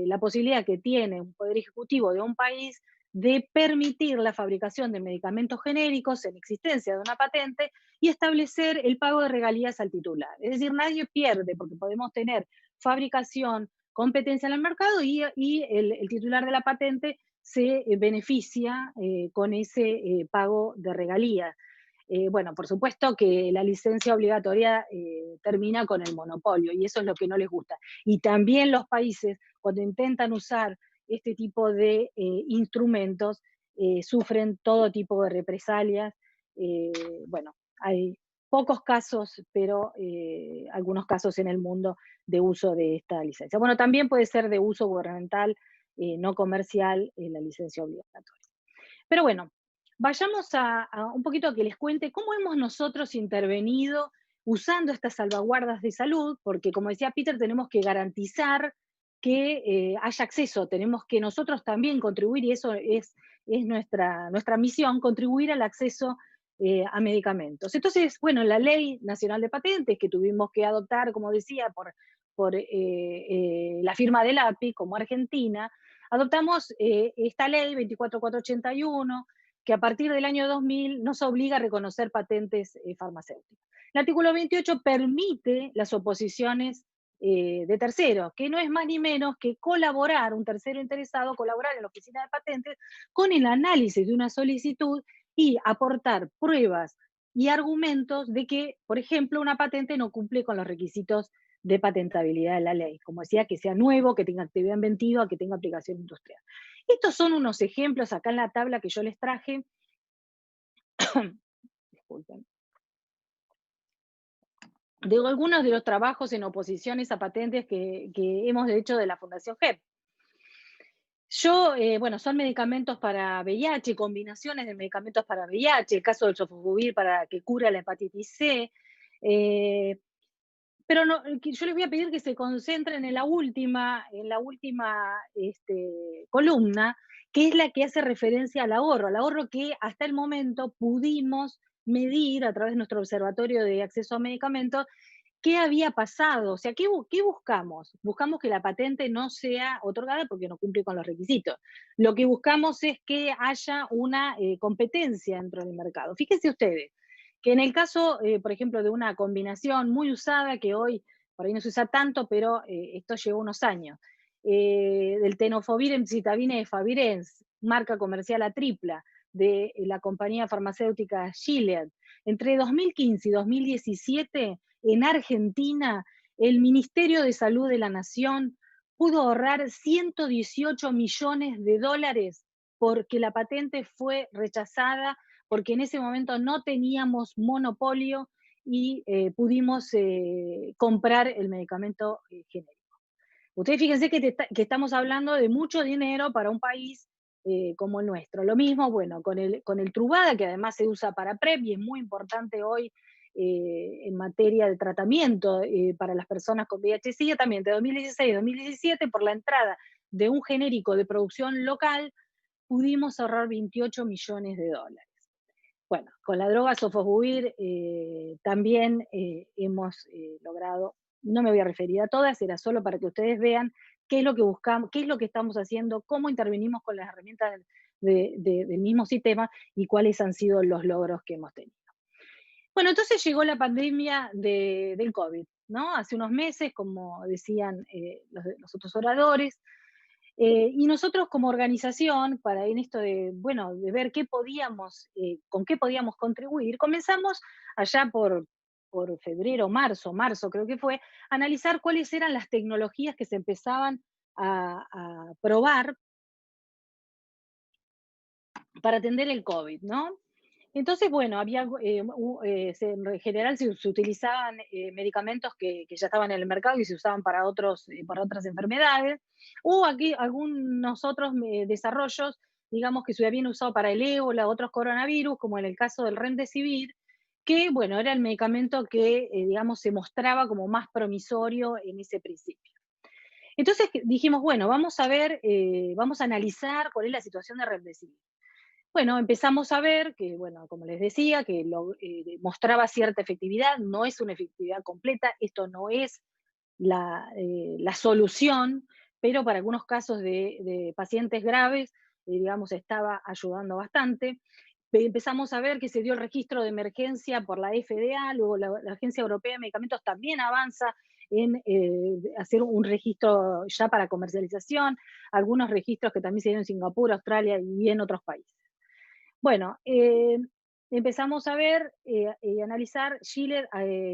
la posibilidad que tiene un poder ejecutivo de un país de permitir la fabricación de medicamentos genéricos en existencia de una patente y establecer el pago de regalías al titular. Es decir, nadie pierde porque podemos tener fabricación, competencia en el mercado y el titular de la patente se beneficia con ese pago de regalías. Bueno, por supuesto que la licencia obligatoria termina con el monopolio y eso es lo que no les gusta. Y también los países, cuando intentan usar este tipo de instrumentos, sufren todo tipo de represalias. Bueno, hay pocos casos, pero algunos casos en el mundo de uso de esta licencia. Bueno, también puede ser de uso gubernamental, no comercial, la licencia obligatoria. Pero bueno, vayamos a un poquito a que les cuente cómo hemos nosotros intervenido usando estas salvaguardas de salud, porque como decía Peter, tenemos que garantizar que haya acceso, tenemos que nosotros también contribuir, y eso es nuestra misión, contribuir al acceso a medicamentos. Entonces, bueno, la Ley Nacional de Patentes que tuvimos que adoptar, como decía, por la firma del API como Argentina, adoptamos esta ley 24481, que a partir del año 2000 nos obliga a reconocer patentes farmacéuticas. El artículo 28 permite las oposiciones de terceros, que no es más ni menos que colaborar, un tercero interesado, colaborar en la oficina de patentes con el análisis de una solicitud y aportar pruebas y argumentos de que, por ejemplo, una patente no cumple con los requisitos de patentabilidad de la ley. Como decía, que sea nuevo, que tenga actividad inventiva, que tenga aplicación industrial. Estos son unos ejemplos acá en la tabla que yo les traje. Disculpen. De algunos de los trabajos en oposiciones a patentes que hemos hecho de la Fundación GEP. Bueno, son medicamentos para VIH, combinaciones de medicamentos para VIH, el caso del sofosbuvir para que cura la hepatitis C, pero no, yo les voy a pedir que se concentren en la última columna, que es la que hace referencia al ahorro que hasta el momento pudimos medir a través de nuestro observatorio de acceso a medicamentos, qué había pasado, o sea, ¿qué buscamos? Buscamos que la patente no sea otorgada porque no cumple con los requisitos. Lo que buscamos es que haya una competencia dentro del mercado. Fíjense ustedes, que en el caso, por ejemplo, de una combinación muy usada, que hoy por ahí no se usa tanto, pero esto lleva unos años, del tenofovir, emcitabine de Favirenz, marca comercial Atripla, de la compañía farmacéutica Gilead. Entre 2015 y 2017, en Argentina, el Ministerio de Salud de la Nación pudo ahorrar 118 millones de dólares porque la patente fue rechazada, porque en ese momento no teníamos monopolio y pudimos comprar el medicamento genérico. Ustedes fíjense que estamos hablando de mucho dinero para un país como el nuestro. Lo mismo, bueno, con el Truvada, que además se usa para PrEP y es muy importante hoy en materia de tratamiento para las personas con VIH-Sida, también de 2016 a 2017, por la entrada de un genérico de producción local, pudimos ahorrar 28 millones de dólares. Bueno, con la droga sofosbuvir también hemos logrado, no me voy a referir a todas, era solo para que ustedes vean qué es lo que buscamos, qué es lo que estamos haciendo, cómo intervenimos con las herramientas del mismo sistema y cuáles han sido los logros que hemos tenido. Bueno, entonces llegó la pandemia del COVID, ¿no? Hace unos meses, como decían los otros oradores, y nosotros como organización, para en esto de ver qué podíamos, con qué podíamos contribuir, comenzamos allá por febrero, marzo creo que fue, a analizar cuáles eran las tecnologías que se empezaban a probar para atender el COVID, ¿no? Entonces, bueno, había, en general se utilizaban medicamentos que ya estaban en el mercado y se usaban para otras enfermedades. Hubo aquí algunos otros desarrollos, digamos, que se habían usado para el ébola, otros coronavirus, como en el caso del Remdesivir, que, bueno, era el medicamento que, digamos, se mostraba como más promisorio en ese principio. Entonces dijimos, bueno, vamos a ver, vamos a analizar cuál es la situación de Remdesivir. Bueno, empezamos a ver que, bueno, como les decía, que mostraba cierta efectividad, no es una efectividad completa, esto no es la solución, pero para algunos casos de pacientes graves, digamos, estaba ayudando bastante. Empezamos a ver que se dio el registro de emergencia por la FDA, luego la Agencia Europea de Medicamentos también avanza en hacer un registro ya para comercialización, algunos registros que también se dieron en Singapur, Australia y en otros países. Bueno, empezamos a ver y analizar, Gilead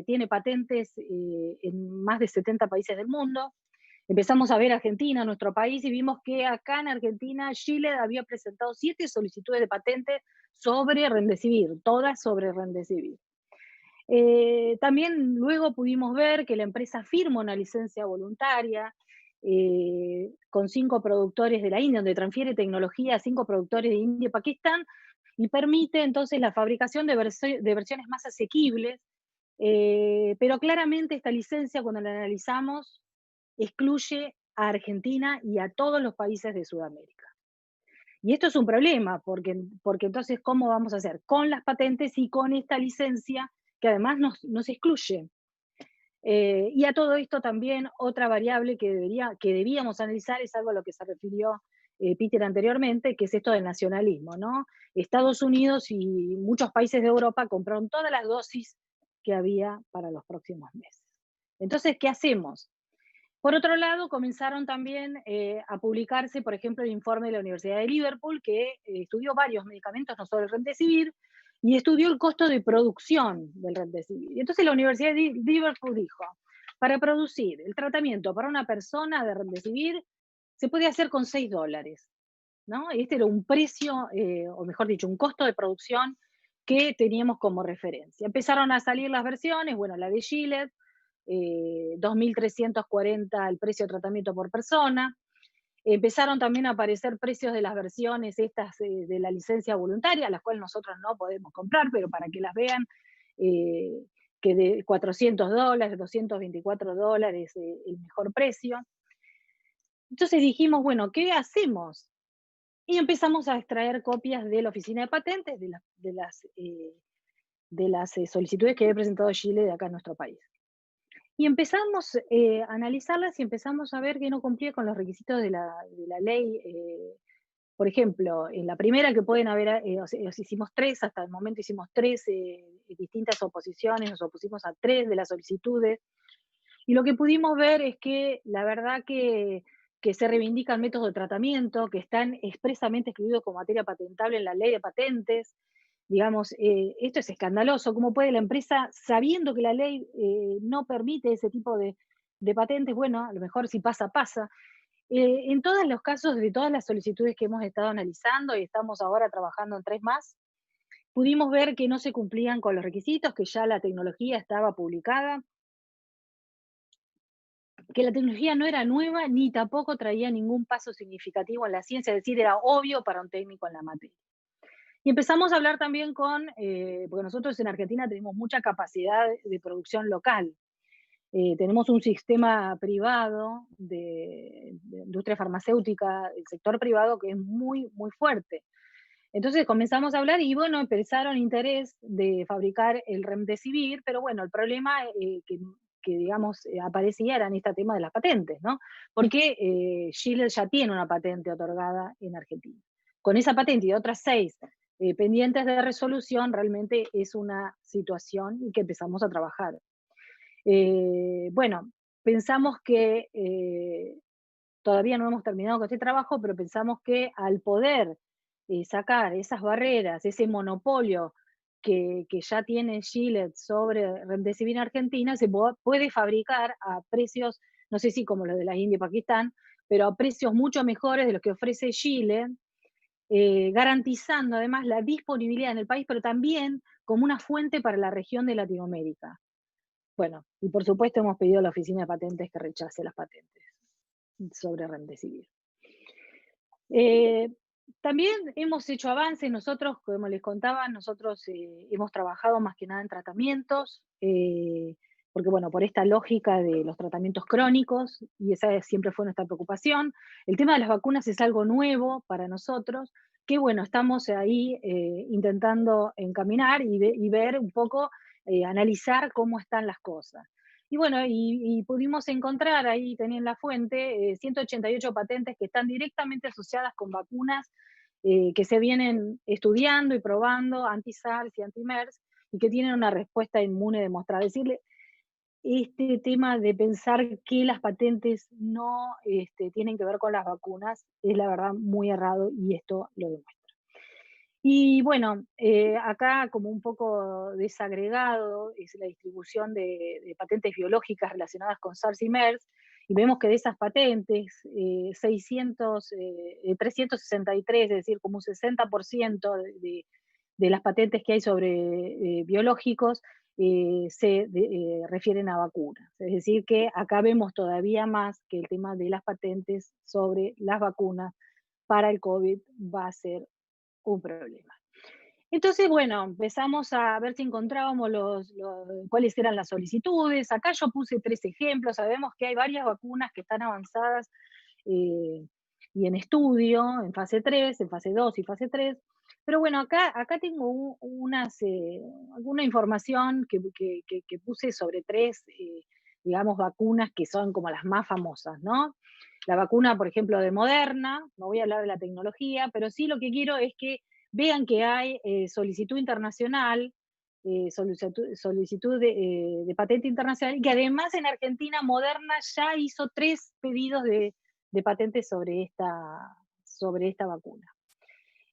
tiene patentes en más de 70 países del mundo. Empezamos a ver Argentina, nuestro país, y vimos que acá en Argentina Gilead había presentado 7 solicitudes de patente sobre Remdesivir, todas sobre Remdesivir. También luego pudimos ver que la empresa firma una licencia voluntaria, con 5 productores de la India, donde transfiere tecnología a 5 productores de India y Pakistán, y permite entonces la fabricación de versiones más asequibles, pero claramente esta licencia, cuando la analizamos, excluye a Argentina y a todos los países de Sudamérica. Y esto es un problema, porque entonces, ¿cómo vamos a hacer? Con las patentes y con esta licencia, que además nos excluye. Y a todo esto también otra variable que debíamos analizar es algo a lo que se refirió Peter anteriormente, que es esto del nacionalismo, ¿no? Estados Unidos y muchos países de Europa compraron todas las dosis que había para los próximos meses. Entonces, ¿qué hacemos? Por otro lado, comenzaron también a publicarse, por ejemplo, el informe de la Universidad de Liverpool, que estudió varios medicamentos, no solo el Remdesivir, y estudió el costo de producción del Remdesivir. Y entonces la Universidad de Liverpool dijo, para producir el tratamiento para una persona de Remdesivir, se puede hacer con $6, ¿no? Este era un precio, o mejor dicho, un costo de producción que teníamos como referencia. Empezaron a salir las versiones, bueno, la de Gilead, 2.340 el precio de tratamiento por persona. Empezaron también a aparecer precios de las versiones estas de la licencia voluntaria, las cuales nosotros no podemos comprar, pero para que las vean, que de $400, $224 el mejor precio. Entonces dijimos, bueno, ¿qué hacemos? Y empezamos a extraer copias de la oficina de patentes, de las solicitudes que había presentado Chile de acá en nuestro país. Y empezamos a analizarlas y empezamos a ver que no cumplía con los requisitos de la ley. Por ejemplo, en la primera que pueden haber, hicimos 3, hasta el momento hicimos 3 distintas oposiciones, nos opusimos a 3 de las solicitudes. Y lo que pudimos ver es que la verdad que se reivindican métodos de tratamiento, que están expresamente excluidos como materia patentable en la ley de patentes. Digamos, esto es escandaloso. ¿Cómo puede la empresa, sabiendo que la ley no permite ese tipo de patentes? Bueno, a lo mejor si pasa, pasa. En todos los casos, de todas las solicitudes que hemos estado analizando, y estamos ahora trabajando en 3 más, pudimos ver que no se cumplían con los requisitos, que ya la tecnología estaba publicada, que la tecnología no era nueva ni tampoco traía ningún paso significativo en la ciencia, es decir, era obvio para un técnico en la materia. Y empezamos a hablar también porque nosotros en Argentina tenemos mucha capacidad de producción local. Tenemos un sistema privado de industria farmacéutica, el sector privado, que es muy, muy fuerte. Entonces comenzamos a hablar y bueno, empezaron interés de fabricar el Remdesivir, pero bueno, el problema que digamos, aparecía era en este tema de las patentes, ¿no? Porque Chile ya tiene una patente otorgada en Argentina. Con esa patente y otras 6 pendientes de resolución, realmente es una situación y que empezamos a trabajar. Bueno, pensamos que todavía no hemos terminado con este trabajo, pero pensamos que al poder sacar esas barreras, ese monopolio que ya tiene Gilead sobre Remdesivir en Argentina, se puede fabricar a precios, no sé si como los de la India y Pakistán, pero a precios mucho mejores de los que ofrece Gilead, garantizando además la disponibilidad en el país, pero también como una fuente para la región de Latinoamérica. Bueno, y por supuesto hemos pedido a la Oficina de Patentes que rechace las patentes sobre Remdesivir. También hemos hecho avances nosotros, como les contaba, nosotros hemos trabajado más que nada en tratamientos, porque bueno, por esta lógica de los tratamientos crónicos, y esa siempre fue nuestra preocupación. El tema de las vacunas es algo nuevo para nosotros, que bueno, estamos ahí intentando encaminar y ver un poco, analizar cómo están las cosas. Y bueno, y pudimos encontrar ahí, tenían la fuente, 188 patentes que están directamente asociadas con vacunas que se vienen estudiando y probando, anti-SARS y anti-MERS, y que tienen una respuesta inmune demostrada. Es decir, este tema de pensar que las patentes no tienen que ver con las vacunas es la verdad muy errado y esto lo demuestra. Y bueno, acá como un poco desagregado es la distribución de patentes biológicas relacionadas con SARS y MERS, y vemos que de esas patentes, 363, es decir, como un 60% de las patentes que hay sobre biológicos, se refieren a vacunas. Es decir, que acá vemos todavía más que el tema de las patentes sobre las vacunas para el COVID va a ser un problema. Entonces, bueno, empezamos a ver si encontrábamos cuáles eran las solicitudes. Acá yo puse 3 ejemplos. Sabemos que hay varias vacunas que están avanzadas y en estudio, en fase 3, en fase 2 y fase 3. Pero bueno, acá tengo alguna información que puse sobre 3, digamos, vacunas que son como las más famosas, ¿no? La vacuna, por ejemplo, de Moderna, no voy a hablar de la tecnología, pero sí lo que quiero es que vean que hay solicitud internacional, solicitud de patente internacional, y que además en Argentina Moderna ya hizo 3 pedidos de patentes sobre esta vacuna.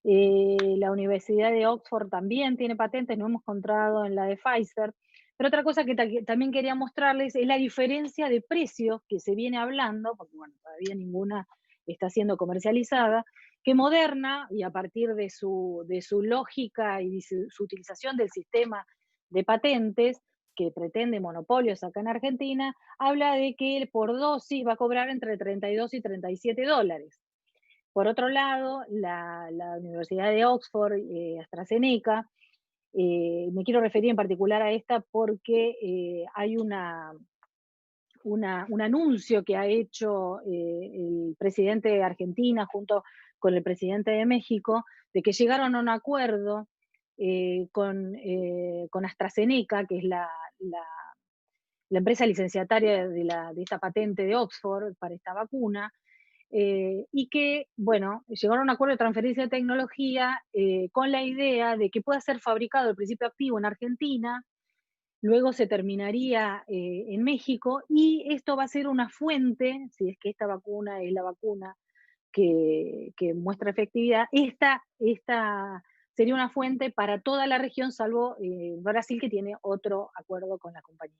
La Universidad de Oxford también tiene patentes, no hemos encontrado en la de Pfizer. Pero otra cosa que también quería mostrarles es la diferencia de precios que se viene hablando, porque bueno, todavía ninguna está siendo comercializada, que Moderna, y a partir de su lógica y su utilización del sistema de patentes, que pretende monopolios acá en Argentina, habla de que por dosis va a cobrar entre 32 y 37 dólares. Por otro lado, la Universidad de Oxford, AstraZeneca, me quiero referir en particular a esta porque hay un anuncio que ha hecho el presidente de Argentina junto con el presidente de México, de que llegaron a un acuerdo con AstraZeneca, que es la empresa licenciataria de esta patente de Oxford para esta vacuna, y que, bueno, llegaron a un acuerdo de transferencia de tecnología con la idea de que pueda ser fabricado el principio activo en Argentina, luego se terminaría en México, y esto va a ser una fuente, si es que esta vacuna es la vacuna que muestra efectividad, esta sería una fuente para toda la región, salvo Brasil, que tiene otro acuerdo con la compañía.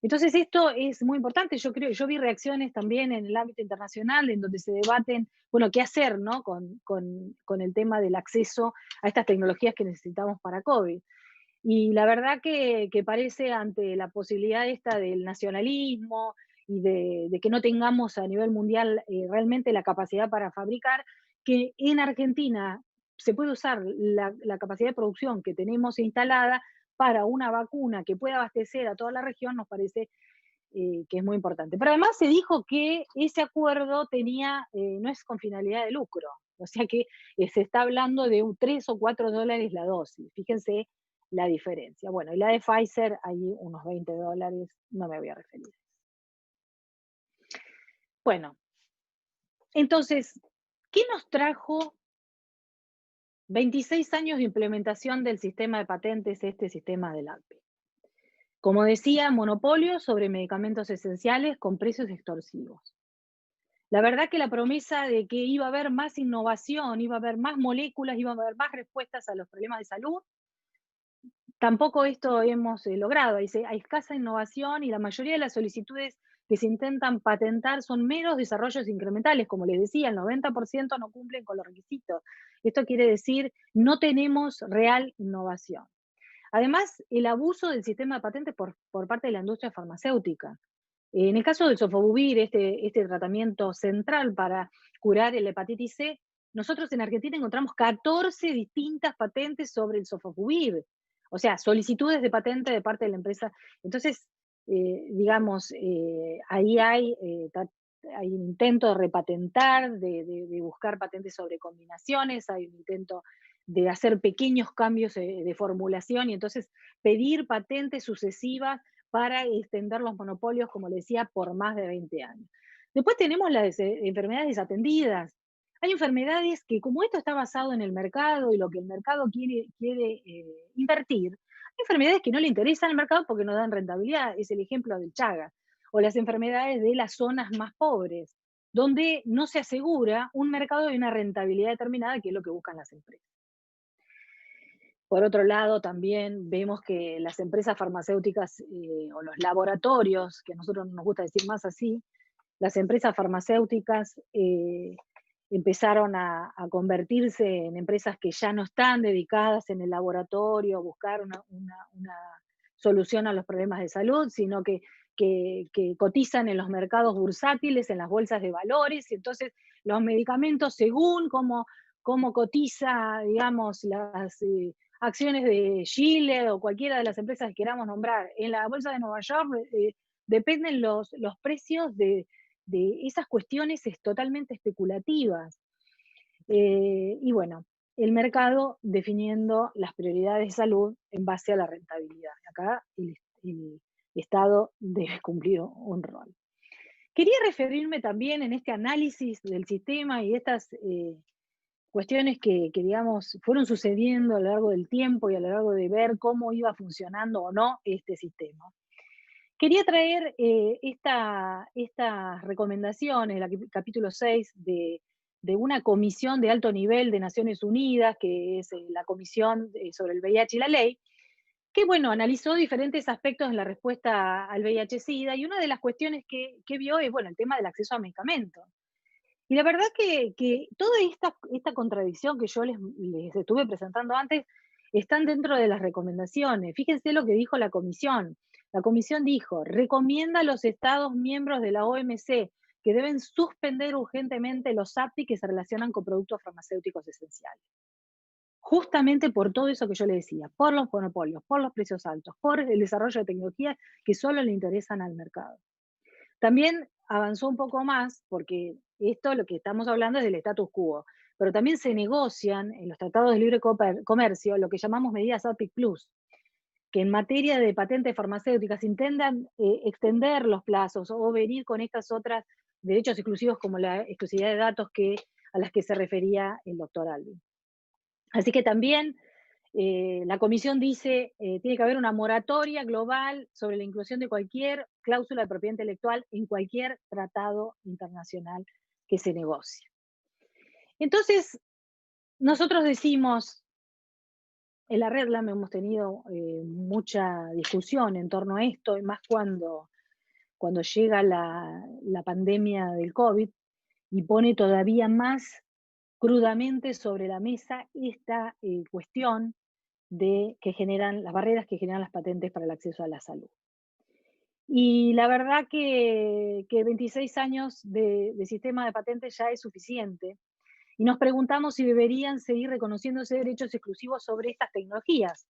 Entonces esto es muy importante. Yo vi reacciones también en el ámbito internacional en donde se debaten, bueno, qué hacer, ¿no? con el tema del acceso a estas tecnologías que necesitamos para COVID. Y la verdad que parece, ante la posibilidad esta del nacionalismo y de que no tengamos a nivel mundial realmente la capacidad para fabricar, que en Argentina se puede usar la capacidad de producción que tenemos instalada para una vacuna que pueda abastecer a toda la región, nos parece que es muy importante. Pero además se dijo que ese acuerdo no es con finalidad de lucro, o sea que se está hablando de 3 o 4 dólares la dosis. Fíjense la diferencia. Bueno, y la de Pfizer, ahí unos 20 dólares, no me voy a referir. Bueno, entonces, ¿qué nos trajo 26 años de implementación del sistema de patentes, este sistema del APE? Como decía, monopolio sobre medicamentos esenciales con precios extorsivos. La verdad que la promesa de que iba a haber más innovación, iba a haber más moléculas, iba a haber más respuestas a los problemas de salud, tampoco esto hemos logrado. Hay escasa innovación y la mayoría de las solicitudes que se intentan patentar son meros desarrollos incrementales. Como les decía, el 90% no cumplen con los requisitos. Esto quiere decir, no tenemos real innovación. Además, el abuso del sistema de patentes por parte de la industria farmacéutica. En el caso del sofovivir, este tratamiento central para curar la hepatitis C, nosotros en Argentina encontramos 14 distintas patentes sobre el sofovivir, o sea, solicitudes de patente de parte de la empresa. Entonces, digamos, ahí hay un intento de repatentar, de buscar patentes sobre combinaciones, hay un intento de hacer pequeños cambios de formulación y entonces pedir patentes sucesivas para extender los monopolios, como le decía, por más de 20 años. Después tenemos las enfermedades desatendidas. Hay enfermedades que, como esto está basado en el mercado y lo que el mercado quiere invertir, hay enfermedades que no le interesan al mercado porque no dan rentabilidad. Es el ejemplo del Chagas. O las enfermedades de las zonas más pobres, donde no se asegura un mercado y una rentabilidad determinada, que es lo que buscan las empresas. Por otro lado, también vemos que las empresas farmacéuticas o los laboratorios, que a nosotros nos gusta decir más así, las empresas farmacéuticas empezaron a convertirse en empresas que ya no están dedicadas en el laboratorio, a buscar una solucionan los problemas de salud, sino que cotizan en los mercados bursátiles, en las bolsas de valores, y entonces los medicamentos, según cómo cotiza, digamos, las acciones de Chile o cualquiera de las empresas que queramos nombrar en la bolsa de Nueva York, dependen los precios de esas cuestiones totalmente especulativas. Y bueno, el mercado definiendo las prioridades de salud en base a la rentabilidad. Acá el Estado debe cumplir un rol. Quería referirme también en este análisis del sistema y estas cuestiones que, digamos, fueron sucediendo a lo largo del tiempo y a lo largo de ver cómo iba funcionando o no este sistema. Quería traer estas recomendaciones, el capítulo 6 de una comisión de alto nivel de Naciones Unidas, que es la Comisión sobre el VIH y la Ley, que, bueno, analizó diferentes aspectos en la respuesta al VIH-Sida, y una de las cuestiones que vio es, bueno, el tema del acceso a medicamentos. Y la verdad que toda esta contradicción que yo les estuve presentando antes están dentro de las recomendaciones. Fíjense lo que dijo la comisión. La comisión dijo, recomienda a los Estados miembros de la OMC que deben suspender urgentemente los API que se relacionan con productos farmacéuticos esenciales. Justamente por todo eso que yo le decía, por los monopolios, por los precios altos, por el desarrollo de tecnologías que solo le interesan al mercado. También avanzó un poco más, porque esto lo que estamos hablando es del status quo, pero también se negocian en los tratados de libre comercio lo que llamamos medidas APIC Plus, que en materia de patentes farmacéuticas intentan extender los plazos o venir con estas otras derechos exclusivos como la exclusividad de datos a las que se refería el doctor Alvin. Así que también la comisión dice tiene que haber una moratoria global sobre la inclusión de cualquier cláusula de propiedad intelectual en cualquier tratado internacional que se negocie. Entonces, nosotros decimos, en la Redlam hemos tenido mucha discusión en torno a esto, y más cuando llega la pandemia del COVID y pone todavía más crudamente sobre la mesa esta cuestión que generan las barreras que generan las patentes para el acceso a la salud. Y la verdad que 26 años de sistema de patentes ya es suficiente, y nos preguntamos si deberían seguir reconociéndose derechos exclusivos sobre estas tecnologías.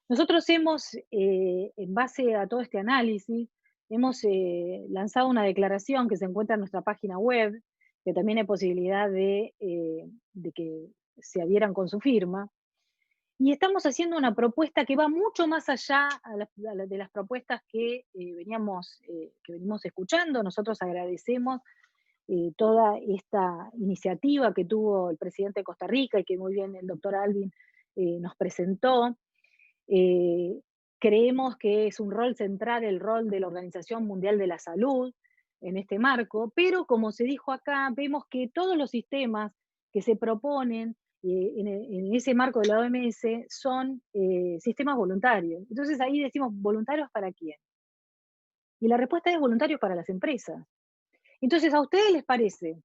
Nosotros hemos, en base a todo este análisis, hemos lanzado una declaración que se encuentra en nuestra página web, que también hay posibilidad de que se adhieran con su firma. Y estamos haciendo una propuesta que va mucho más allá de las propuestas que venimos escuchando. Nosotros agradecemos toda esta iniciativa que tuvo el presidente de Costa Rica y que muy bien el doctor Alvin nos presentó. Creemos que es un rol central el rol de la Organización Mundial de la Salud en este marco, pero como se dijo acá, vemos que todos los sistemas que se proponen en ese marco de la OMS son sistemas voluntarios. Entonces ahí decimos, ¿voluntarios para quién? Y la respuesta es voluntarios para las empresas. Entonces, ¿a ustedes les parece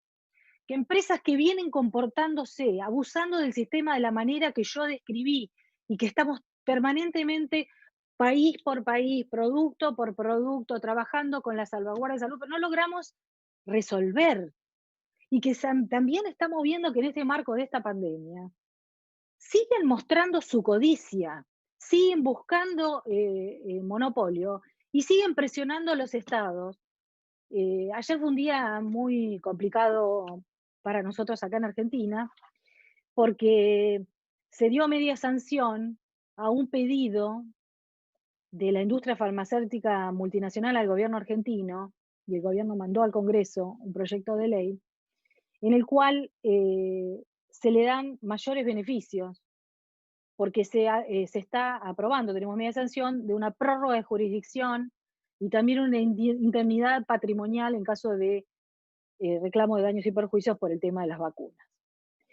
que empresas que vienen comportándose, abusando del sistema de la manera que yo describí, y que estamos permanentemente país por país, producto por producto, trabajando con la salvaguardia de salud, pero no logramos resolver? Y que también estamos viendo que en este marco de esta pandemia siguen mostrando su codicia, siguen buscando monopolio y siguen presionando a los estados. Ayer fue un día muy complicado para nosotros acá en Argentina, porque se dio media sanción a un pedido de la industria farmacéutica multinacional al gobierno argentino, y el gobierno mandó al Congreso un proyecto de ley en el cual se le dan mayores beneficios, porque se está aprobando, tenemos media sanción de una prórroga de jurisdicción y también una indemnidad patrimonial en caso de reclamo de daños y perjuicios por el tema de las vacunas.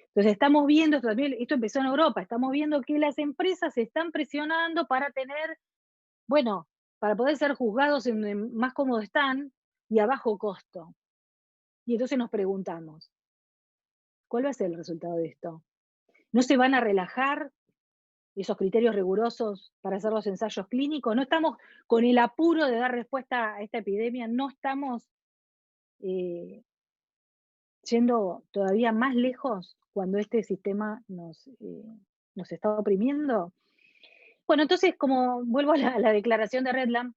Entonces estamos viendo, esto empezó en Europa, estamos viendo que las empresas se están presionando para tener, bueno, para poder ser juzgados en más cómodo están y a bajo costo. Y entonces nos preguntamos, ¿cuál va a ser el resultado de esto? ¿No se van a relajar esos criterios rigurosos para hacer los ensayos clínicos, no estamos con el apuro de dar respuesta a esta epidemia, no estamos yendo todavía más lejos cuando este sistema nos está oprimiendo. Bueno, entonces, como vuelvo a la declaración de Redland,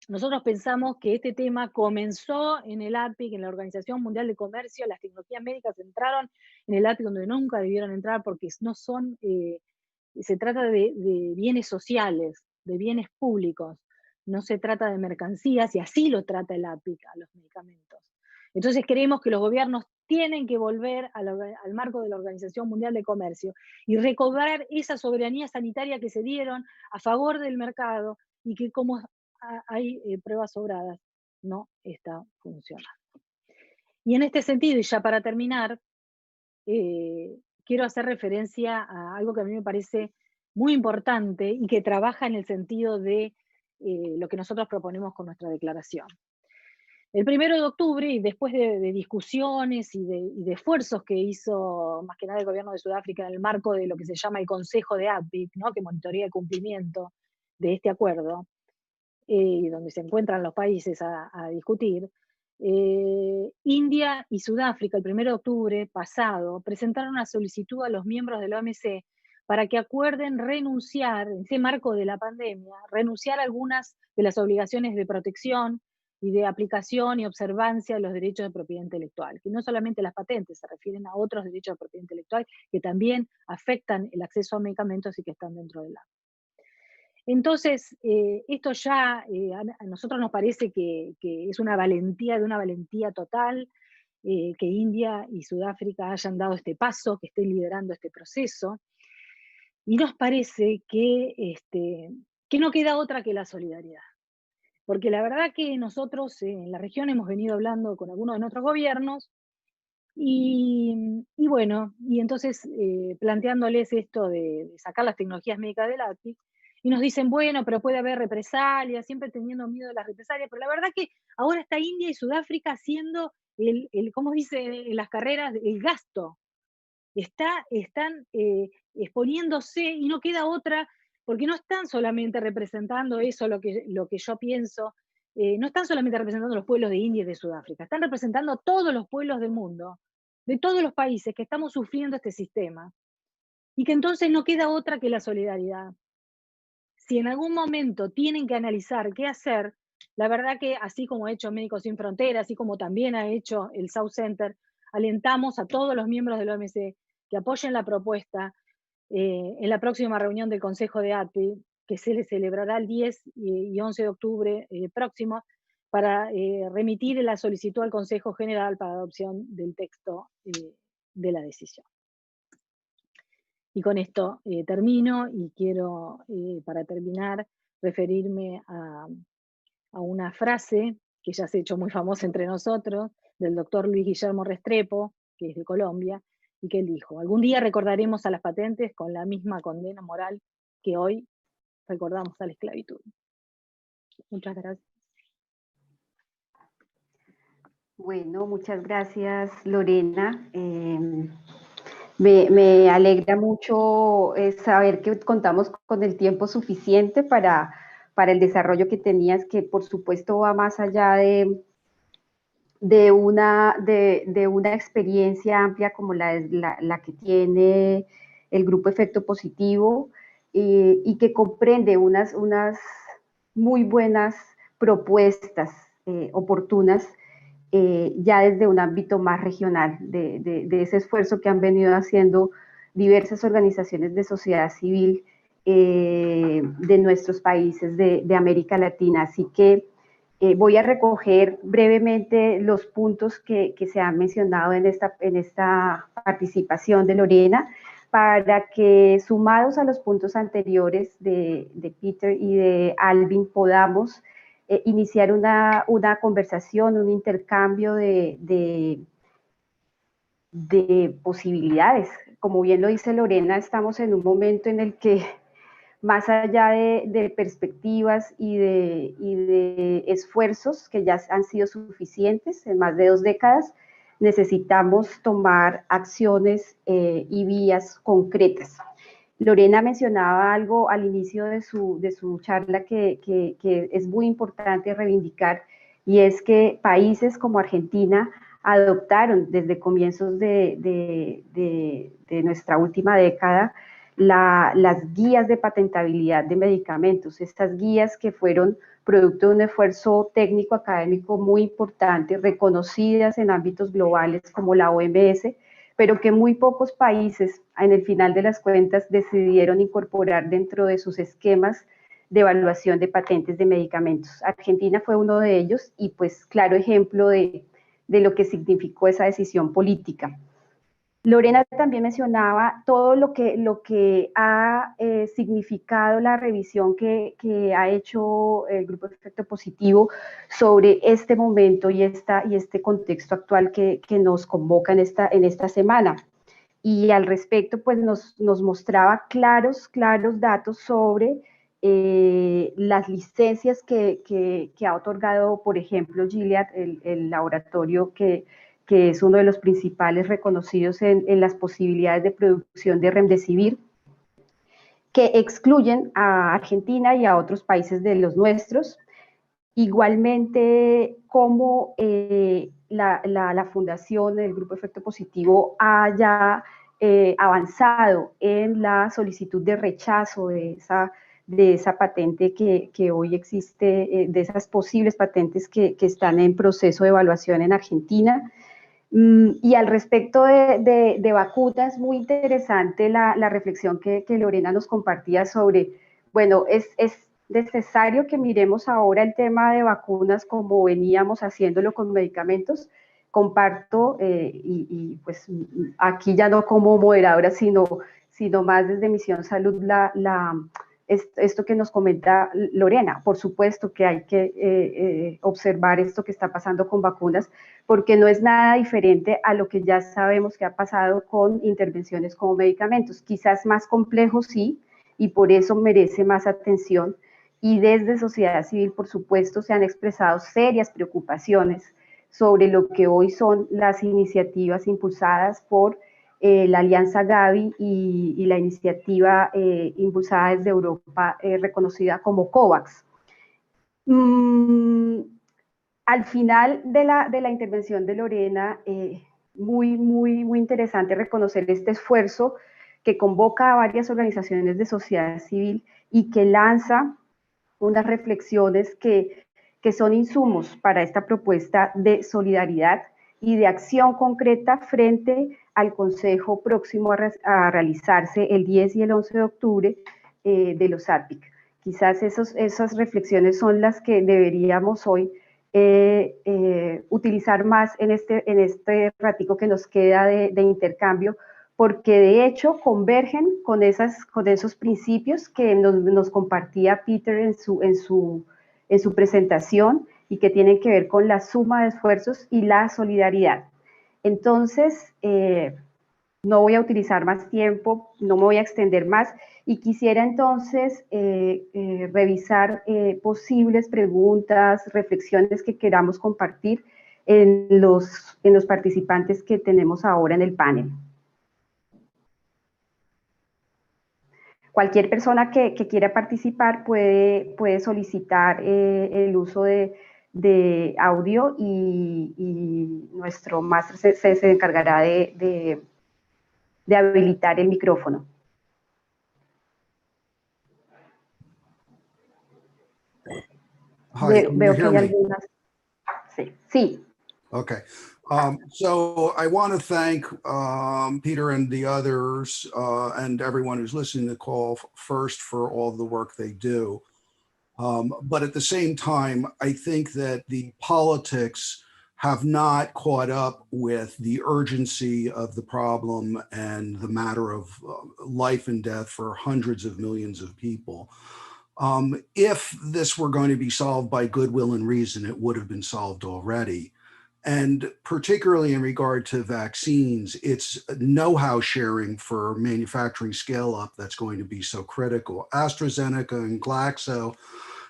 nosotros pensamos que este tema comenzó en el APIC, en la Organización Mundial de Comercio, las tecnologías médicas entraron en el APIC donde nunca debieron entrar porque no son, se trata de bienes sociales, de bienes públicos, no se trata de mercancías y así lo trata el APIC a los medicamentos. Entonces creemos que los gobiernos tienen que volver al marco de la Organización Mundial de Comercio y recobrar esa soberanía sanitaria que se dieron a favor del mercado y que como hay pruebas sobradas, no está funcionando. Y en este sentido, y ya para terminar, quiero hacer referencia a algo que a mí me parece muy importante y que trabaja en el sentido de lo que nosotros proponemos con nuestra declaración. El 1 de octubre, y después de discusiones y de esfuerzos que hizo más que nada el gobierno de Sudáfrica en el marco de lo que se llama el Consejo de APIC, ¿no?, que monitorea el cumplimiento de este acuerdo, donde se encuentran los países a discutir, India y Sudáfrica el 1 de octubre pasado presentaron una solicitud a los miembros de la OMC para que acuerden renunciar, en ese marco de la pandemia, renunciar a algunas de las obligaciones de protección y de aplicación y observancia de los derechos de propiedad intelectual, que no solamente las patentes, se refieren a otros derechos de propiedad intelectual que también afectan el acceso a medicamentos y que están dentro del APIC. Entonces, esto ya a nosotros nos parece que es una valentía total, que India y Sudáfrica hayan dado este paso, que estén liderando este proceso, y nos parece que no queda otra que la solidaridad. Porque la verdad que nosotros en la región hemos venido hablando con algunos de nuestros gobiernos, y bueno, y entonces planteándoles esto de sacar las tecnologías médicas del APIC, y nos dicen, bueno, pero puede haber represalias, siempre teniendo miedo de las represalias, pero la verdad que ahora está India y Sudáfrica haciendo ¿cómo dice en las carreras? El gasto. Están exponiéndose y no queda otra, porque no están solamente representando eso, lo que yo pienso, no están solamente representando los pueblos de India y de Sudáfrica, están representando a todos los pueblos del mundo, de todos los países que estamos sufriendo este sistema, y que entonces no queda otra que la solidaridad. Si en algún momento tienen que analizar qué hacer, la verdad que así como ha hecho Médicos Sin Fronteras, así como también ha hecho el South Center, alentamos a todos los miembros del OMC que apoyen la propuesta en la próxima reunión del Consejo de APIC, que se celebrará el 10 y 11 de octubre próximo, para remitir la solicitud al Consejo General para adopción del texto de la decisión. Y con esto termino y quiero, para terminar, referirme a una frase que ya se ha hecho muy famosa entre nosotros, del doctor Luis Guillermo Restrepo, que es de Colombia, y que él dijo: algún día recordaremos a las patentes con la misma condena moral que hoy recordamos a la esclavitud. Muchas gracias. Bueno, muchas gracias, Lorena. Me alegra mucho saber que contamos con el tiempo suficiente para el desarrollo que tenías, que por supuesto va más allá de una experiencia amplia como la que tiene el Grupo Efecto Positivo, y que comprende unas muy buenas propuestas oportunas, ya desde un ámbito más regional, de ese esfuerzo que han venido haciendo diversas organizaciones de sociedad civil de nuestros países de América Latina. Así que voy a recoger brevemente los puntos que se han mencionado en esta participación de Lorena, para que, sumados a los puntos anteriores de Peter y de Alvin, podamos iniciar una conversación, un intercambio de posibilidades. Como bien lo dice Lorena, estamos en un momento en el que, más allá de perspectivas y de esfuerzos que ya han sido suficientes en más de 2 décadas, necesitamos tomar acciones y vías concretas. Lorena mencionaba algo al inicio de su charla que es muy importante reivindicar, y es que países como Argentina adoptaron desde comienzos de nuestra última década las guías de patentabilidad de medicamentos, estas guías que fueron producto de un esfuerzo técnico académico muy importante, reconocidas en ámbitos globales como la OMS, pero que muy pocos países, en el final de las cuentas, decidieron incorporar dentro de sus esquemas de evaluación de patentes de medicamentos. Argentina fue uno de ellos y pues claro ejemplo de lo que significó esa decisión política. Lorena también mencionaba todo lo que ha significado la revisión que ha hecho el Grupo de Efecto Positivo sobre este momento y este contexto actual que nos convoca en esta semana. Y al respecto, pues nos mostraba claros datos sobre las licencias que ha otorgado, por ejemplo, Gilead, el laboratorio que es uno de los principales reconocidos en las posibilidades de producción de Remdesivir, que excluyen a Argentina y a otros países de los nuestros. Igualmente, como la fundación, el Grupo Efecto Positivo, haya avanzado en la solicitud de rechazo de esa patente que hoy existe, de esas posibles patentes que están en proceso de evaluación en Argentina. Y al respecto de vacunas, muy interesante la reflexión que Lorena nos compartía sobre, bueno, es necesario que miremos ahora el tema de vacunas como veníamos haciéndolo con medicamentos. Comparto, y pues aquí ya no como moderadora, sino más desde Misión Salud, esto que nos comenta Lorena. Por supuesto que hay que observar esto que está pasando con vacunas, porque no es nada diferente a lo que ya sabemos que ha pasado con intervenciones como medicamentos. Quizás más complejo, sí, y por eso merece más atención. Y desde sociedad civil, por supuesto, se han expresado serias preocupaciones sobre lo que hoy son las iniciativas impulsadas por la Alianza Gavi y la iniciativa impulsada desde Europa, reconocida como COVAX. Al final de la intervención de Lorena, muy interesante reconocer este esfuerzo que convoca a varias organizaciones de sociedad civil y que lanza unas reflexiones que son insumos para esta propuesta de solidaridad y de acción concreta frente al Consejo próximo a realizarse el 10 y el 11 de octubre de los ATIC. Quizás esas reflexiones son las que deberíamos hoy utilizar más en este ratico que nos queda de intercambio, porque de hecho convergen con esos principios que nos compartía Peter en su presentación y que tienen que ver con la suma de esfuerzos y la solidaridad. Entonces, no voy a utilizar más tiempo, no me voy a extender más y quisiera entonces revisar posibles preguntas, reflexiones que queramos compartir en los participantes que tenemos ahora en el panel. Cualquier persona que quiera participar puede solicitar el uso de audio y nuestro máster se encargará de habilitar el micrófono. Hi, veo que hay algunas. Sí. Okay. So I want to thank Peter and the others and everyone who's listening to the call first for all the work they do. But at the same time, I think that the politics have not caught up with the urgency of the problem and the matter of life and death for hundreds of millions of people. If this were going to be solved by goodwill and reason, it would have been solved already. And particularly in regard to vaccines, it's know-how sharing for manufacturing scale-up that's going to be so critical. AstraZeneca and Glaxo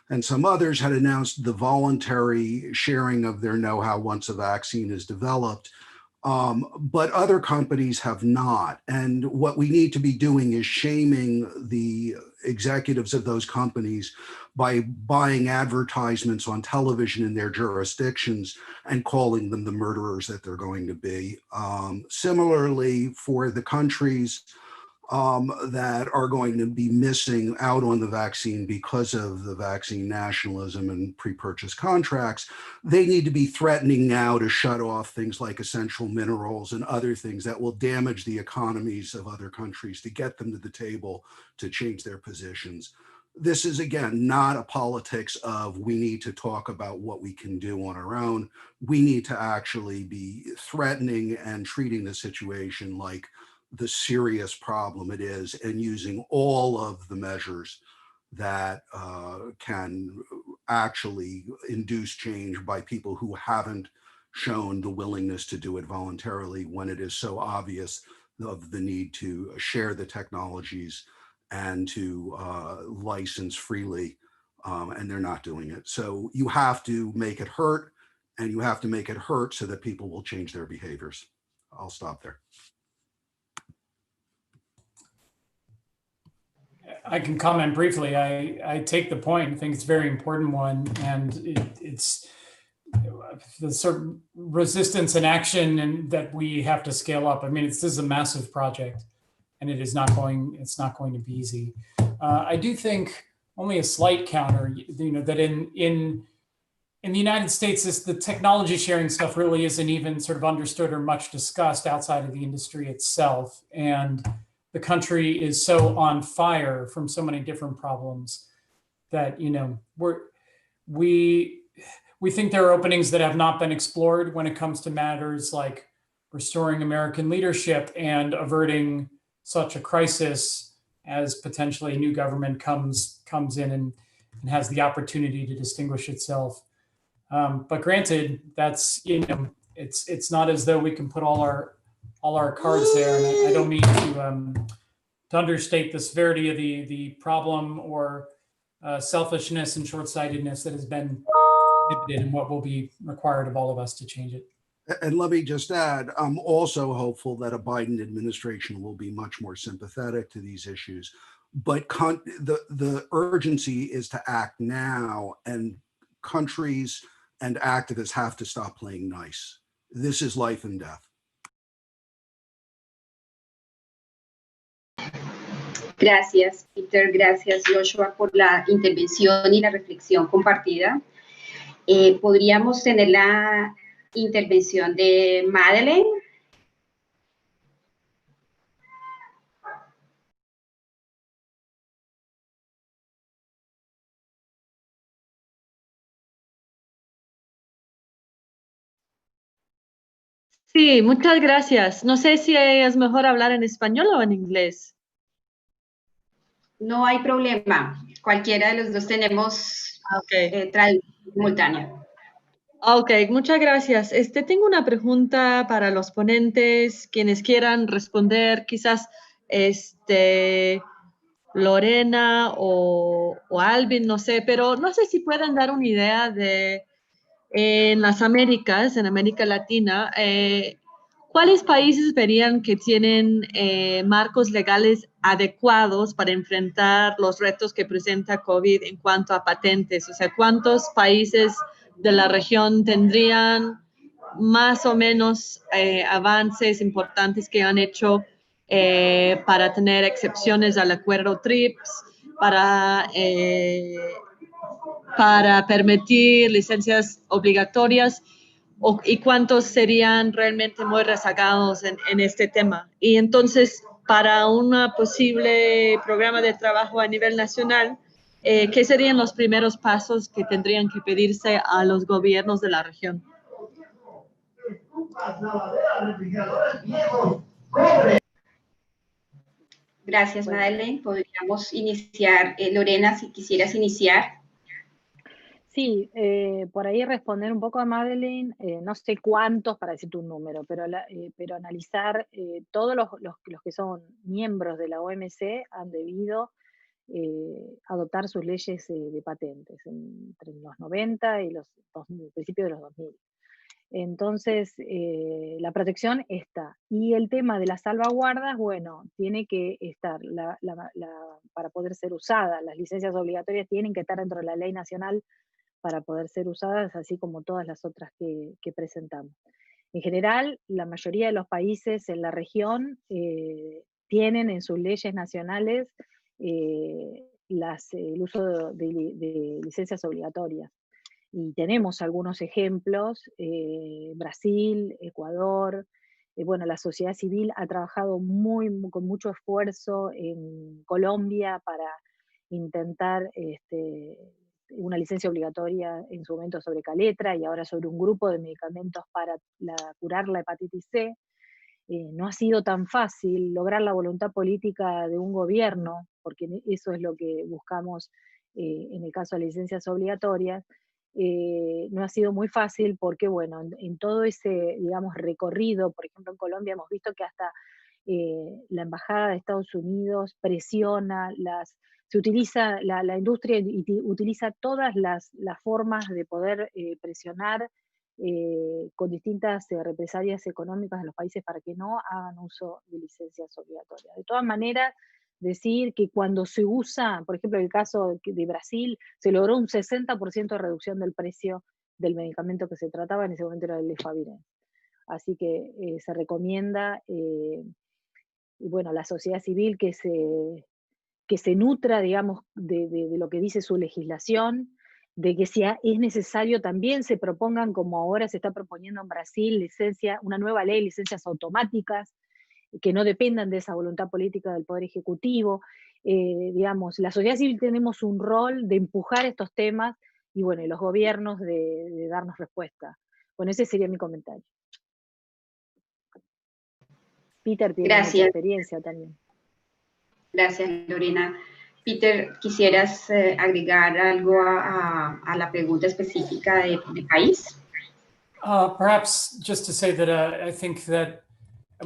and some others had announced the voluntary sharing of their know-how once a vaccine is developed. But other companies have not. And what we need to be doing is shaming the executives of those companies by buying advertisements on television in their jurisdictions and calling them the murderers that they're going to be. Similarly, for the countries that are going to be missing out on the vaccine because of the vaccine nationalism and pre-purchase contracts, they need to be threatening now to shut off things like essential minerals and other things that will damage the economies of other countries to get them to the table to change their positions. This is, again, not a politics of we need to talk about what we can do on our own. We need to actually be threatening and treating the situation like the serious problem it is, and using all of the measures that can actually induce change by people who haven't shown the willingness to do it voluntarily when it is so obvious of the need to share the technologies and to license freely, and they're not doing it. So you have to make it hurt, and you have to make it hurt so that people will change their behaviors. I'll stop there. I can comment briefly. I take the point. I think it's a very important one, and it's the sort of resistance and action and that we have to scale up. I mean, this is a massive project, and it's not going to be easy. I do think only a slight counter, that in the United States, the technology sharing stuff really isn't even sort of understood or much discussed outside of the industry itself, and the country is so on fire from so many different problems that, we think there are openings that have not been explored when it comes to matters like restoring American leadership and averting such a crisis as potentially a new government comes in and has the opportunity to distinguish itself. But granted, that's, it's not as though we can put all our cards there, and I don't mean to understate the severity of the problem or selfishness and short-sightedness that has been exhibited and what will be required of all of us to change it. And let me just add, I'm also hopeful that a Biden administration will be much more sympathetic to these issues, but the urgency is to act now, and countries and activists have to stop playing nice. This is life and death. Gracias, Peter. Gracias, Joshua, por la intervención y la reflexión compartida. ¿Podríamos tener la intervención de Madeleine? Sí, muchas gracias. No sé si es mejor hablar en español o en inglés. No hay problema. Cualquiera de los dos tenemos traducción simultánea. Ok, muchas gracias. Tengo una pregunta para los ponentes, quienes quieran responder, quizás Lorena o Alvin, no sé, pero no sé si pueden dar una idea de en las Américas, en América Latina, ¿cuáles países verían que tienen marcos legales adecuados para enfrentar los retos que presenta COVID en cuanto a patentes? O sea, ¿cuántos países de la región tendrían más o menos avances importantes que han hecho para tener excepciones al acuerdo TRIPS, para permitir licencias obligatorias, y cuántos serían realmente muy rezagados en este tema? Y entonces, para un posible programa de trabajo a nivel nacional, ¿qué serían los primeros pasos que tendrían que pedirse a los gobiernos de la región? Gracias, Madeleine. Podríamos iniciar. Lorena, si quisieras iniciar. Sí, por ahí responder un poco a Madeleine, no sé cuántos para decirte un número, pero analizar todos los que son miembros de la OMC han debido adoptar sus leyes de patentes entre los 90 y los 2000, principios de los 2000. Entonces, la protección está. Y el tema de las salvaguardas, bueno, tiene que estar, para poder ser usada, las licencias obligatorias tienen que estar dentro de la ley nacional para poder ser usadas, así como todas las otras que presentamos. En general, la mayoría de los países en la región tienen en sus leyes nacionales el uso de licencias obligatorias. Y tenemos algunos ejemplos, Brasil, Ecuador, bueno, la sociedad civil ha trabajado con mucho esfuerzo en Colombia para intentar una licencia obligatoria en su momento sobre Caletra y ahora sobre un grupo de medicamentos para curar la hepatitis C. No ha sido tan fácil lograr la voluntad política de un gobierno, porque eso es lo que buscamos en el caso de las licencias obligatorias. No ha sido muy fácil porque, bueno, en todo ese, digamos, recorrido, por ejemplo, en Colombia hemos visto que hasta la Embajada de Estados Unidos presiona, se utiliza, la industria utiliza todas las formas de poder presionar con distintas represalias económicas de los países para que no hagan uso de licencias obligatorias. De todas maneras, decir que cuando se usa, por ejemplo, en el caso de Brasil, se logró un 60% de reducción del precio del medicamento que se trataba, en ese momento era el Efavirenz. Así que se recomienda, y bueno, la sociedad civil que se nutra, digamos, de lo que dice su legislación, de que si es necesario también se propongan, como ahora se está proponiendo en Brasil, una nueva ley, licencias automáticas, que no dependan de esa voluntad política del Poder Ejecutivo. Digamos, la sociedad civil tenemos un rol de empujar estos temas y bueno, y los gobiernos de darnos respuesta. Bueno, ese sería mi comentario. Peter tiene mucha experiencia también. Gracias, Lorena. Peter, ¿quisieras agregar algo a la pregunta específica de país? Perhaps just to say that I think that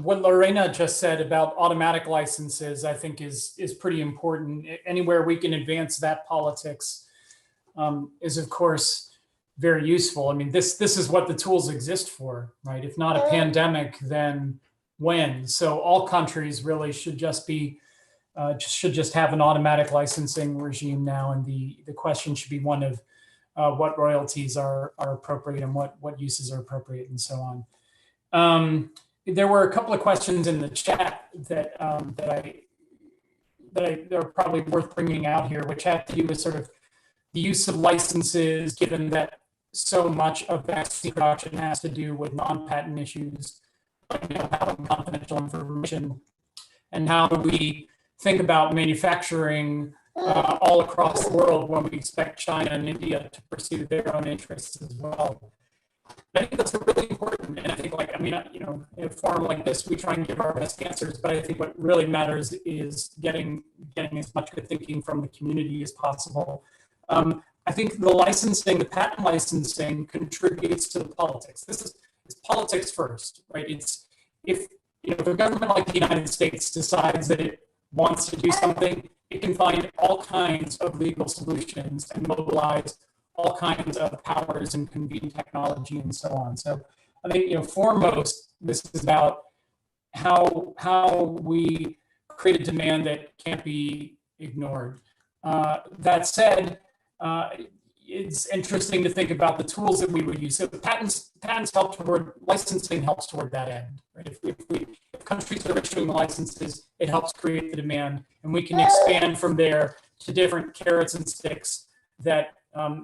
what Lorena just said about automatic licenses, I think is pretty important. Anywhere we can advance that politics is, of course, very useful. I mean, this is what the tools exist for, right? If not a pandemic, then when? So all countries really should just be should just have an automatic licensing regime now, and the question should be one of what royalties are appropriate and what uses are appropriate and so on. There were a couple of questions in the chat that are probably worth bringing out here, which have to do with sort of the use of licenses, given that so much of vaccine production has to do with non-patent issues, like, having confidential information, and how do we think about manufacturing all across the world when we expect China and India to pursue their own interests as well. I think that's really important. And I think, in a forum like this, we try and give our best answers, but I think what really matters is getting as much good thinking from the community as possible. I think the patent licensing contributes to the politics. It's politics first, right? If a government like the United States decides that it wants to do something, it can find all kinds of legal solutions and mobilize all kinds of powers and convene technology and so on. So I think, foremost, this is about how we create a demand that can't be ignored. That said, it's interesting to think about the tools that we would use. So patents help toward, licensing helps toward that end, right? If countries are issuing licenses, it helps create the demand, and we can expand from there to different carrots and sticks that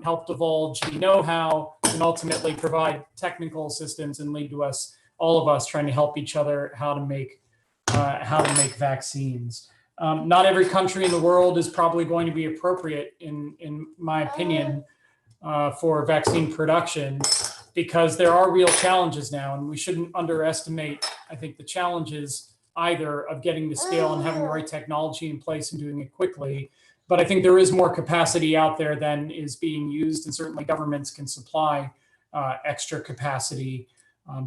help divulge the know-how and ultimately provide technical assistance and lead to all of us trying to help each other how to make vaccines. Not every country in the world is probably going to be appropriate, in my opinion, for vaccine production, because there are real challenges now, and we shouldn't underestimate, I think, the challenges either of getting the scale and having the right technology in place and doing it quickly. But I think there is more capacity out there than is being used, and certainly governments can supply extra capacity.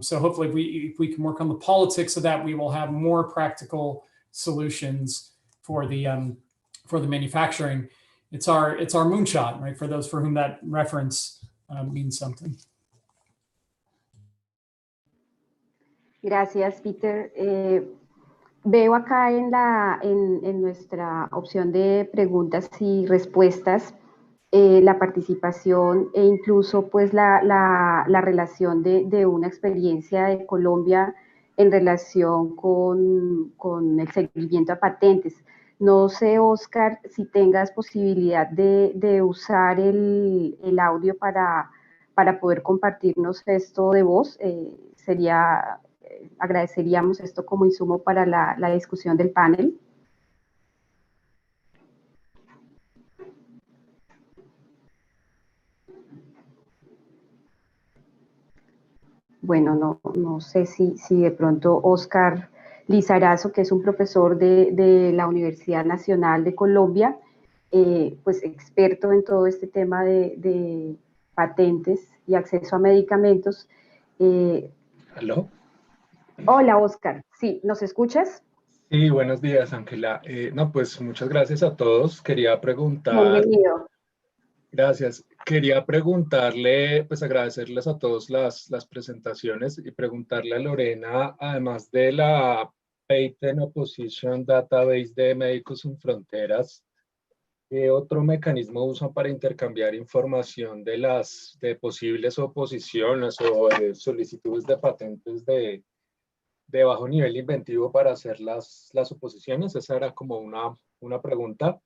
So hopefully if we can work on the politics of that, we will have more practical solutions for the manufacturing. It's our moonshot, right? For those for whom that reference means something. Gracias, Peter. Veo acá en nuestra opción de preguntas y respuestas la participación e incluso pues la relación de una experiencia de Colombia en relación con el seguimiento a patentes. No sé, Oscar, si tengas posibilidad de usar el audio para poder compartirnos esto de voz. Agradeceríamos esto como insumo para la discusión del panel. Bueno, no sé si de pronto Oscar Lizarazo, que es un profesor de la Universidad Nacional de Colombia, pues experto en todo este tema de patentes y acceso a medicamentos. ¿Aló? Hola, Oscar. Sí, ¿nos escuchas? Sí, buenos días, Ángela. No, pues muchas gracias a todos. Quería preguntar, Bienvenido. gracias. Quería preguntarle, pues agradecerles a todos las presentaciones y preguntarle a Lorena, además de la Patent Opposition Database de Médicos Sin Fronteras, ¿qué otro mecanismo usan para intercambiar información de posibles oposiciones o solicitudes de patentes de bajo nivel inventivo para hacer las oposiciones? Esa era como una pregunta,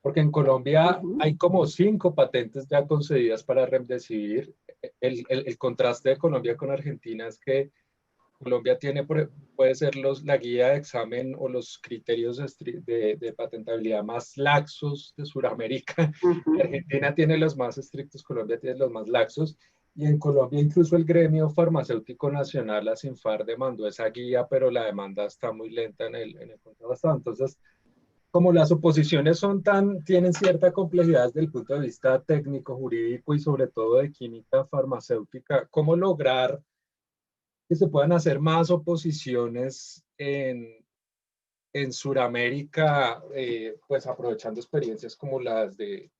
porque en Colombia hay como 5 patentes ya concedidas para Remdesivir. El contraste de Colombia con Argentina es que Colombia tiene, puede ser la guía de examen o los criterios de patentabilidad más laxos de Sudamérica. Argentina tiene los más estrictos, Colombia tiene los más laxos. Y en Colombia incluso el gremio farmacéutico nacional, la SINFAR, demandó esa guía, pero la demanda está muy lenta en el contrato. Entonces, como las oposiciones tienen cierta complejidad desde el punto de vista técnico, jurídico y sobre todo de química farmacéutica, ¿cómo lograr que se puedan hacer más oposiciones en Sudamérica, pues aprovechando experiencias como las de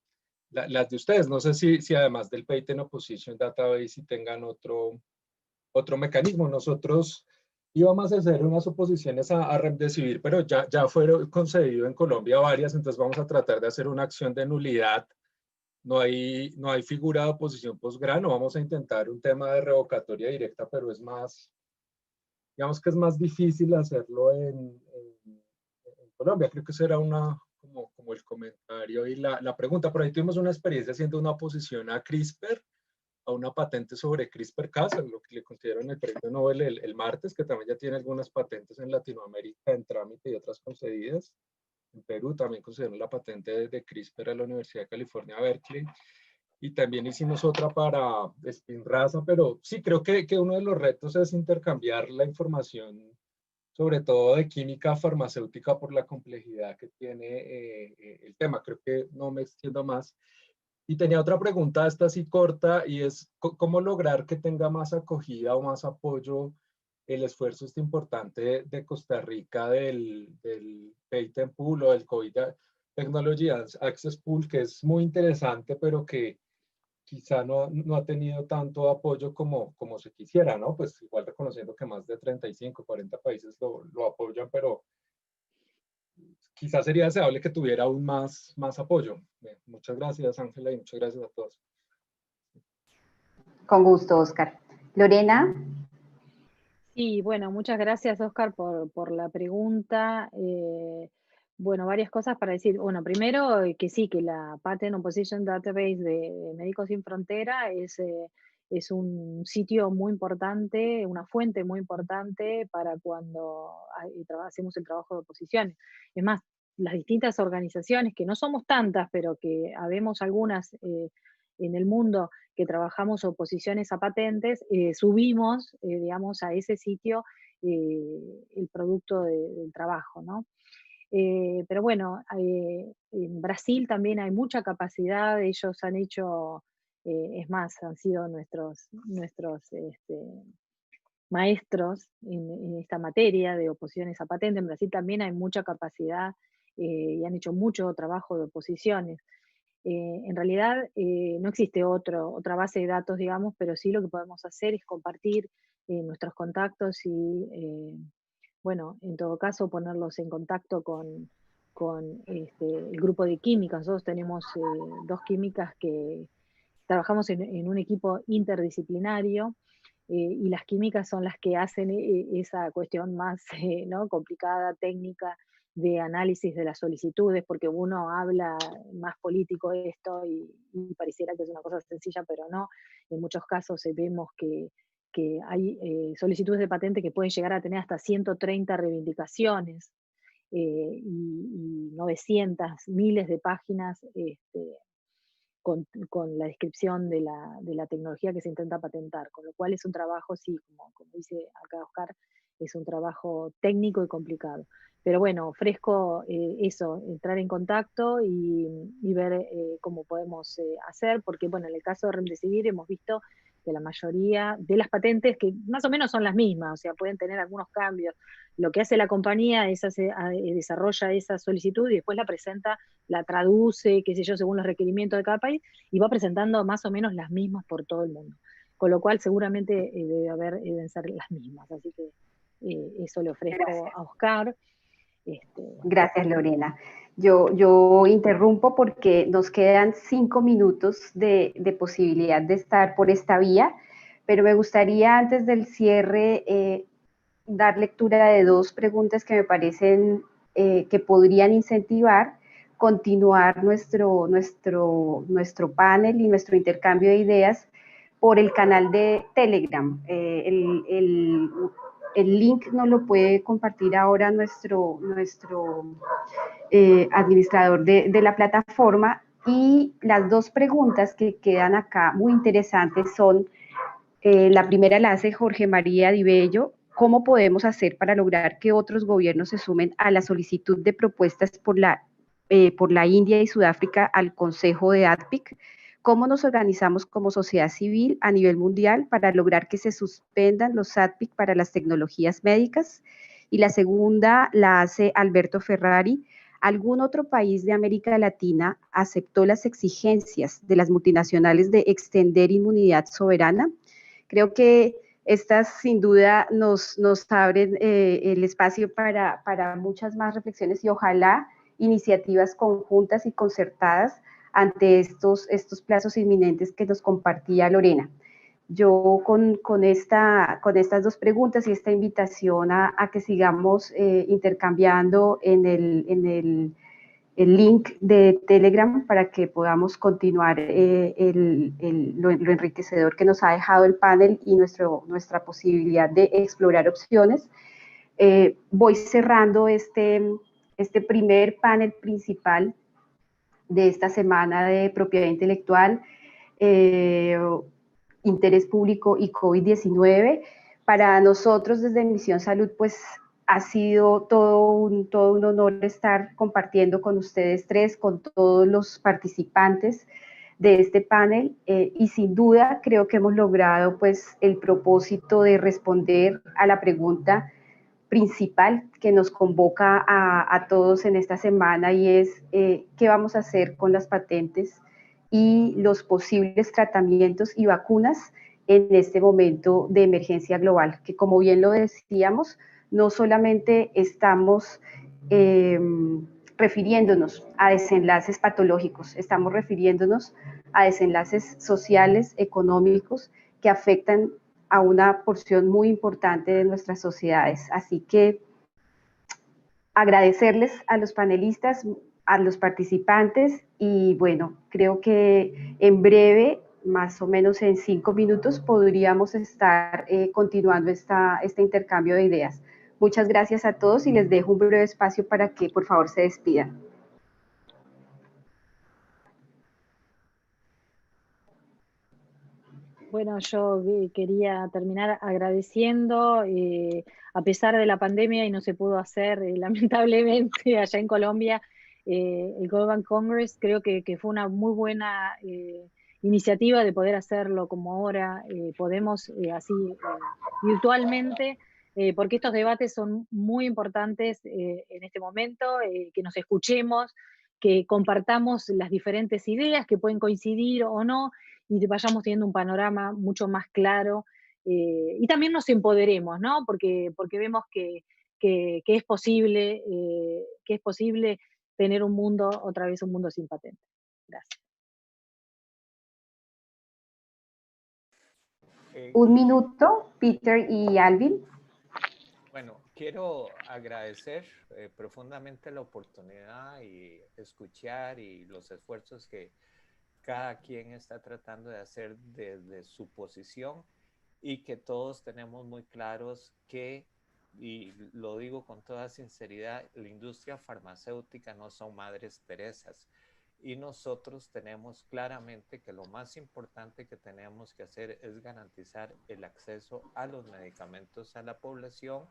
ustedes? No sé si además del Patent Opposition Database si tengan otro mecanismo. Nosotros íbamos a hacer unas oposiciones a Remdesivir, pero ya fueron concedido en Colombia varias, entonces vamos a tratar de hacer una acción de nulidad. No hay figura de oposición posgrano, vamos a intentar un tema de revocatoria directa, pero es más, digamos que es más difícil hacerlo en Colombia. Creo que eso era como el comentario y la pregunta. Por ahí tuvimos una experiencia haciendo una oposición a CRISPR, a una patente sobre CRISPR-Cas, lo que le concedieron el premio Nobel el martes, que también ya tiene algunas patentes en Latinoamérica en trámite y otras concedidas. En Perú también concedieron la patente de CRISPR a la Universidad de California, Berkeley. Y también hicimos otra para Spinraza, pero sí, creo que uno de los retos es intercambiar la información, sobre todo de química farmacéutica, por la complejidad que tiene el tema. Creo que no me extiendo más. Y tenía otra pregunta, esta sí corta, y es cómo lograr que tenga más acogida o más apoyo el esfuerzo importante de Costa Rica del Patent Pool o del COVID Technology Access Pool, que es muy interesante, pero que quizá no ha tenido tanto apoyo como se quisiera, ¿no? Pues igual reconociendo que más de 35, 40 países lo apoyan, pero quizás sería deseable que tuviera aún más apoyo. Muchas gracias, Ángela, y muchas gracias a todos. Con gusto, Oscar. Lorena. Sí, bueno, muchas gracias, Oscar, por la pregunta. Bueno, varias cosas para decir. Bueno, primero que sí, que la Patent Opposition Database de Médicos Sin Frontera es un sitio muy importante, una fuente muy importante para cuando hacemos el trabajo de oposiciones. Es más, las distintas organizaciones, que no somos tantas, pero que habemos algunas en el mundo que trabajamos oposiciones a patentes, subimos, digamos, a ese sitio el producto del trabajo, ¿no? Pero bueno, en Brasil también hay mucha capacidad, ellos han hecho, es más, han sido nuestros maestros en esta materia de oposiciones a patente. En Brasil también hay mucha capacidad y han hecho mucho trabajo de oposiciones. En realidad no existe otra base de datos, digamos, pero sí lo que podemos hacer es compartir nuestros contactos y, bueno, en todo caso ponerlos en contacto con el grupo de químicas. Nosotros tenemos 2 químicas que trabajamos en un equipo interdisciplinario, y las químicas son las que hacen esa cuestión más ¿no? complicada, técnica, de análisis de las solicitudes, porque uno habla más político esto y pareciera que es una cosa sencilla, pero no. En muchos casos vemos que hay solicitudes de patente que pueden llegar a tener hasta 130 reivindicaciones, y 900, miles de páginas, con la descripción de la tecnología que se intenta patentar, con lo cual es un trabajo, sí, como dice acá Oscar, es un trabajo técnico y complicado. Pero bueno, ofrezco eso, entrar en contacto y ver cómo podemos hacer, porque bueno, en el caso de Remdesivir hemos visto que la mayoría de las patentes, que más o menos son las mismas, o sea, pueden tener algunos cambios. Lo que hace la compañía es desarrolla esa solicitud y después la presenta, la traduce, qué sé yo, según los requerimientos de cada país, y va presentando más o menos las mismas por todo el mundo. Con lo cual seguramente deben ser las mismas. Así que eso le ofrezco a Oscar. Gracias, Lorena. Yo interrumpo porque nos quedan 5 minutos de posibilidad de estar por esta vía, pero me gustaría antes del cierre dar lectura de 2 preguntas que me parecen que podrían incentivar continuar nuestro panel y nuestro intercambio de ideas por el canal de Telegram. El link nos lo puede compartir ahora nuestro administrador de la plataforma, y las 2 preguntas que quedan acá muy interesantes son, la primera la hace Jorge María Di Bello: ¿cómo podemos hacer para lograr que otros gobiernos se sumen a la solicitud de propuestas por la India y Sudáfrica al Consejo de ADPIC? ¿Cómo nos organizamos como sociedad civil a nivel mundial para lograr que se suspendan los ADPIC para las tecnologías médicas? Y la segunda la hace Alberto Ferrari: ¿algún otro país de América Latina aceptó las exigencias de las multinacionales de extender inmunidad soberana? Creo que estas sin duda nos abren el espacio para muchas más reflexiones y ojalá iniciativas conjuntas y concertadas ante estos plazos inminentes que nos compartía Lorena. Yo con estas 2 preguntas y esta invitación a que sigamos intercambiando en el link de Telegram para que podamos continuar lo enriquecedor que nos ha dejado el panel y nuestra posibilidad de explorar opciones. Voy cerrando este primer panel principal de esta semana de propiedad intelectual, interés público y COVID-19. Para nosotros desde Misión Salud, pues ha sido todo un honor estar compartiendo con ustedes 3, con todos los participantes de este panel, y sin duda creo que hemos logrado pues el propósito de responder a la pregunta principal que nos convoca a todos en esta semana, y es ¿qué vamos a hacer con las patentes y los posibles tratamientos y vacunas en este momento de emergencia global? Que como bien lo decíamos, no solamente estamos refiriéndonos a desenlaces patológicos, estamos refiriéndonos a desenlaces sociales, económicos, que afectan a una porción muy importante de nuestras sociedades. Así que agradecerles a los panelistas, a los participantes, y bueno, creo que en más o menos en 5 minutos, podríamos estar continuando este intercambio de ideas. Muchas gracias a todos y les dejo un breve espacio para que por favor se despidan. Bueno, yo quería terminar agradeciendo, a pesar de la pandemia y no se pudo hacer, lamentablemente, allá en Colombia, el Global Congress. Creo que fue una muy buena iniciativa de poder hacerlo como ahora podemos, así virtualmente, porque estos debates son muy importantes en este momento, que nos escuchemos, que compartamos las diferentes ideas que pueden coincidir o no, y vayamos teniendo un panorama mucho más claro y también nos empoderemos, ¿no? Porque vemos que es posible, tener un mundo, otra vez un mundo sin patentes. Gracias. Un minuto, Peter y Alvin. Bueno, quiero agradecer profundamente la oportunidad y escuchar y los esfuerzos que cada quien está tratando de hacer desde su posición y que todos tenemos muy claros que, y lo digo con toda sinceridad, la industria farmacéutica no son madres Teresas. Y nosotros tenemos claramente que lo más importante que tenemos que hacer es garantizar el acceso a los medicamentos a la población,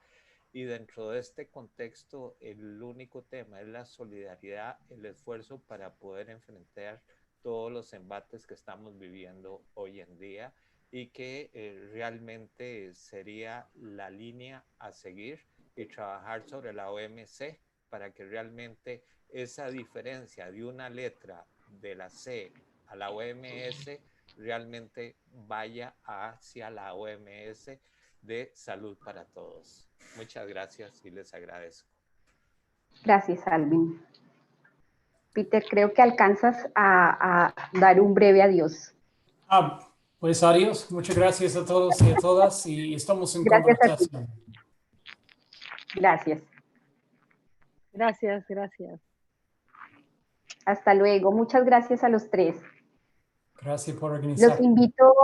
y dentro de este contexto el único tema es la solidaridad, el esfuerzo para poder enfrentar todos los embates que estamos viviendo hoy en día, y que realmente sería la línea a seguir y trabajar sobre la OMC para que realmente esa diferencia de una letra de la C a la OMS realmente vaya hacia la OMS de salud para todos. Muchas gracias y les agradezco. Gracias, Alvin. Peter, creo que alcanzas a dar un breve adiós. Pues adiós. Muchas gracias a todos y a todas y estamos en Gracias a ti. conversación. Gracias. Gracias, gracias. Hasta luego. Muchas gracias a los tres. Gracias por organizar. Los invito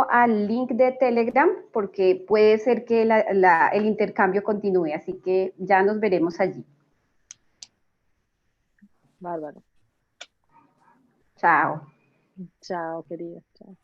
al link de Telegram porque puede ser que el intercambio continúe, así que ya nos veremos allí. Bárbaro. Chao. Chao, querida. Chao.